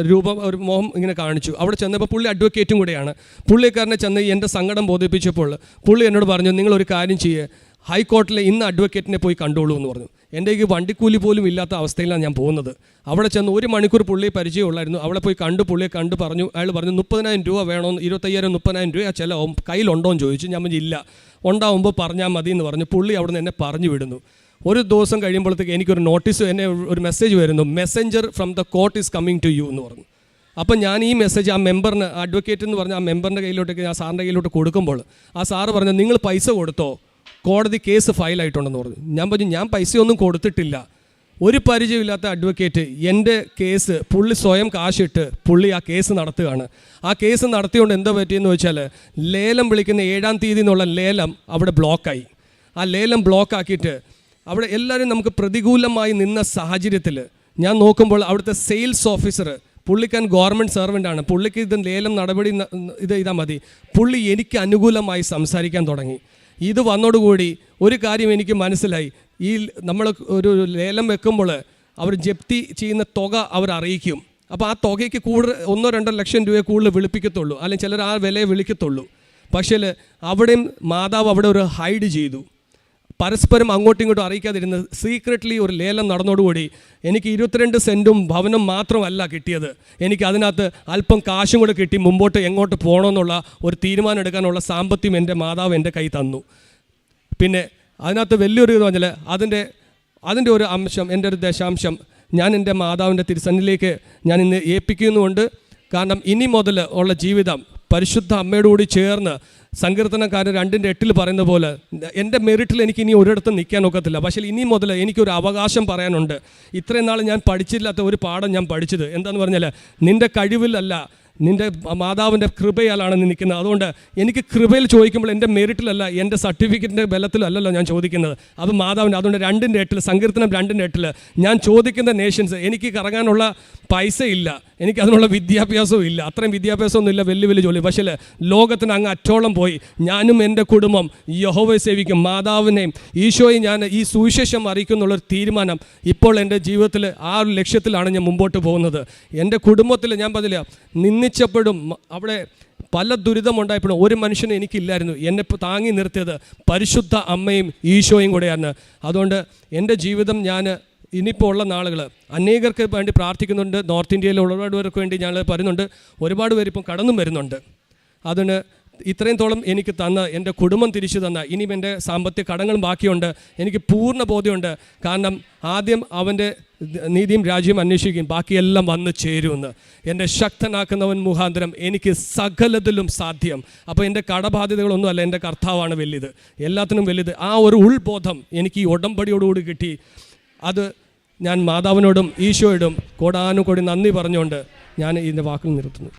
രൂപം, ഒരു മോഹം ഇങ്ങനെ കാണിച്ചു. അവിടെ ചെന്നപ്പോൾ പുള്ളി അഡ്വക്കേറ്റും കൂടെയാണ്. പുള്ളിക്കാരനെ ചെന്ന് എൻ്റെ സങ്കടം ബോധിപ്പിച്ചപ്പോൾ പുള്ളി എന്നോട് പറഞ്ഞു നിങ്ങളൊരു കാര്യം ചെയ്യുക, ഹൈക്കോടതിയിലെ ഇന്ന് അഡ്വക്കേറ്റിനെ പോയി കണ്ടോളൂ എന്ന് പറഞ്ഞു. എൻ്റെ ഈ വണ്ടിക്കൂലി പോലും ഇല്ലാത്ത അവസ്ഥയിലാണ് ഞാൻ പോകുന്നത്. അവിടെ ചെന്ന് 1 മണിക്കൂർ പുള്ളിയെ പരിചയമുള്ളായിരുന്നു. അവിടെ പോയി പുള്ളിയെ കണ്ടു പറഞ്ഞു. അയാൾ പറഞ്ഞു 30,000 രൂപ വേണമെന്ന്, 25,000-30,000 രൂപ ചിലവും കയ്യിലുണ്ടോ എന്ന് ചോദിച്ചു. ഞാൻ പറഞ്ഞു ഇല്ല, ഉണ്ടാവുമ്പോൾ പറഞ്ഞാൽ മതി എന്ന് പറഞ്ഞു. പുള്ളി അവിടെ നിന്ന് എന്നെ പറഞ്ഞു വിടുന്നു. ഒരു ദിവസം കഴിയുമ്പോഴത്തേക്ക് എനിക്കൊരു നോട്ടീസ്, എന്നെ ഒരു മെസ്സേജ് വരുന്നു, messenger from the court is coming to you എന്ന് പറഞ്ഞു. അപ്പം ഞാൻ ഈ മെസ്സേജ് ആ മെമ്പറിന്, അഡ്വക്കേറ്റ് എന്ന് പറഞ്ഞ ആ മെമ്പറിൻ്റെ കയ്യിലോട്ടേക്ക് ആ സാറിൻ്റെ കയ്യിലോട്ട് കൊടുക്കുമ്പോൾ ആ സാറ് പറഞ്ഞു നിങ്ങൾ പൈസ കൊടുത്തോ, കോടതി കേസ് ഫയലായിട്ടുണ്ടെന്ന് പറഞ്ഞു. ഞാൻ പറഞ്ഞു ഞാൻ പൈസയൊന്നും കൊടുത്തിട്ടില്ല. ഒരു പരിചയമില്ലാത്ത അഡ്വക്കേറ്റ് എൻ്റെ കേസ് പുള്ളി സ്വയം കാശിട്ട് പുള്ളി ആ കേസ് നടത്തുകയാണ്. ആ കേസ് നടത്തിയോണ്ട് എന്താ പറ്റിയെന്ന് വെച്ചാൽ ലേലം വിളിക്കുന്ന 7-ാം തീയതി എന്നുള്ള ലേലം അവിടെ ബ്ലോക്കായി. ആ ലേലം ബ്ലോക്കാക്കിയിട്ട് അവിടെ എല്ലാവരും നമുക്ക് പ്രതികൂലമായി നിന്ന സാഹചര്യത്തിൽ ഞാൻ നോക്കുമ്പോൾ അവിടുത്തെ സെയിൽസ് ഓഫീസർ, പുള്ളിക്കാൻ ഗവൺമെൻറ് സെർവൻ്റാണ്, പുള്ളിക്ക് ഇത് ലേലം നടപടി ചെയ്താൽ മതി, പുള്ളി എനിക്ക് അനുകൂലമായി സംസാരിക്കാൻ തുടങ്ങി. ഇത് വന്നോടുകൂടി ഒരു കാര്യം എനിക്ക് മനസ്സിലായി, ഈ നമ്മൾ ഒരു ലേലം വെക്കുമ്പോൾ അവർ ജപ്തി ചെയ്യുന്ന തുക അവർ അറിയിക്കും. അപ്പോൾ ആ തുകയ്ക്ക് കൂടുതൽ 1-2 ലക്ഷം രൂപയെ കൂടുതൽ വിളിപ്പിക്കത്തുള്ളൂ, അല്ലെങ്കിൽ ചിലർ ആ വിലയെ വിളിക്കത്തുള്ളൂ. പക്ഷേ അവിടെയും മാതാവ് അവിടെ ഒരു ഹൈഡ് ചെയ്തു, പരസ്പരം അങ്ങോട്ടും ഇങ്ങോട്ടും അറിയിക്കാതിരുന്ന് സീക്രറ്റ്ലി ഒരു ലേലം നടന്നോടുകൂടി എനിക്ക് 22 സെൻറ്റും ഭവനം മാത്രമല്ല കിട്ടിയത്, എനിക്ക് അതിനകത്ത് അല്പം കാശും കൂടെ കിട്ടി മുമ്പോട്ട് എങ്ങോട്ട് പോകണമെന്നുള്ള ഒരു തീരുമാനം എടുക്കാനുള്ള സാമ്പത്തികം എൻ്റെ മാതാവ് എൻ്റെ കൈ തന്നു. പിന്നെ അതിനകത്ത് വലിയൊരു ഇത് പറഞ്ഞാൽ അതിൻ്റെ ഒരു അംശം, എൻ്റെ ഒരു ദശാംശം ഞാൻ എൻ്റെ മാതാവിൻ്റെ തിരുസന്നിധിയിലേക്ക് ഞാൻ ഇന്ന് ഏൽപ്പിക്കുന്നുമുണ്ട്. കാരണം ഇനി മുതൽ ഉള്ള ജീവിതം പരിശുദ്ധ അമ്മയോടുകൂടി ചേർന്ന് സങ്കീർത്തനക്കാരൻ 2:8 പറയുന്ന പോലെ എൻ്റെ മെറിറ്റിൽ എനിക്ക് ഇനി ഒരിടത്തും നിൽക്കാൻ ഒക്കത്തില്ല. പക്ഷേ ഇനി മുതൽ എനിക്കൊരു അവകാശം പറയാനുണ്ട്. ഇത്രയും നാൾ ഞാൻ പഠിച്ചില്ലാത്ത ഒരു പാഠം ഞാൻ പഠിച്ചത് എന്താണെന്ന് പറഞ്ഞാൽ നിൻ്റെ കഴിവിലല്ല, നിൻ്റെ മാതാവിൻ്റെ കൃപയാലാണ് നീ നിൽക്കുന്നത്. അതുകൊണ്ട് എനിക്ക് കൃപയിൽ ചോദിക്കുമ്പോൾ എൻ്റെ മെറിറ്റിലല്ല, എൻ്റെ സർട്ടിഫിക്കറ്റിൻ്റെ ബലത്തിലല്ലല്ലോ ഞാൻ ചോദിക്കുന്നത്, അത് മാതാവിൻ്റെ. അതുകൊണ്ട് 2:8 സങ്കീർത്തനം 2:8 ഞാൻ ചോദിക്കുന്ന നേഷൻസ്, എനിക്ക് കറങ്ങാനുള്ള പൈസ ഇല്ല, എനിക്ക് അതിനുള്ള വിദ്യാഭ്യാസവും ഇല്ല, അത്രയും വിദ്യാഭ്യാസമൊന്നും ഇല്ല, വലിയ ജോലി. പക്ഷേ ലോകത്തിന് അങ്ങ് അറ്റോളം പോയി ഞാനും എൻ്റെ കുടുംബം യഹോവയെ സേവിക്കും, മാതാവിനെയും ഈശോയും ഞാൻ ഈ സുവിശേഷം അറിയിക്കും എന്നുള്ളൊരു തീരുമാനം ഇപ്പോൾ എൻ്റെ ജീവിതത്തിൽ ആ ഒരു ലക്ഷ്യത്തിലാണ് ഞാൻ മുമ്പോട്ട് പോകുന്നത്. എൻ്റെ കുടുംബത്തിൽ ഞാൻ പറഞ്ഞില്ല, നിന്ദിച്ചപ്പോഴും അവിടെ പല ദുരിതമുണ്ടായപ്പോഴും ഒരു മനുഷ്യനും എനിക്കില്ലായിരുന്നു. എന്നെ താങ്ങി നിർത്തിയത് പരിശുദ്ധ അമ്മയും ഈശോയും കൂടെയാണ്. അതുകൊണ്ട് എൻ്റെ ജീവിതം ഞാൻ ഇനിയിപ്പോൾ ഉള്ള നാളുകൾ അനേകർക്ക് വേണ്ടി പ്രാർത്ഥിക്കുന്നുണ്ട്. നോർത്ത് ഇന്ത്യയിലെ ഒരുപാട് പേർക്ക് വേണ്ടി ഞങ്ങൾ പറയുന്നുണ്ട്. ഒരുപാട് പേര് ഇപ്പം കടന്നും വരുന്നുണ്ട്. അതിന് ഇത്രയും തോളം എനിക്ക് തന്ന എൻ്റെ കുടുംബം തിരിച്ചു തന്ന, ഇനിയും എൻ്റെ സാമ്പത്തിക കടങ്ങളും ബാക്കിയുണ്ട്. എനിക്ക് പൂർണ്ണ ബോധ്യമുണ്ട്. കാരണം ആദ്യം അവൻ്റെ നീതിയും രാജ്യം അന്വേഷിക്കും, ബാക്കിയെല്ലാം വന്ന് ചേരുമെന്ന്. എന്നെ ശക്തനാക്കുന്നവൻ മുഖാന്തരം എനിക്ക് സകലത്തിലും സാധ്യം. അപ്പോൾ എൻ്റെ കടബാധ്യതകളൊന്നുമല്ല, എൻ്റെ കർത്താവാണ് വലുത്, എല്ലാത്തിനും വലുത്. ആ ഒരു ഉൾബോധം എനിക്ക് ഈ ഉടമ്പടിയോടുകൂടി കിട്ടി. അത് ഞാൻ മാതാവിനോടും ഈശോയോടും കോടാനുകോടി നന്ദി പറഞ്ഞുകൊണ്ട് ഞാൻ ഇതിൻ്റെ വാക്കിൽ നിർത്തുന്നു.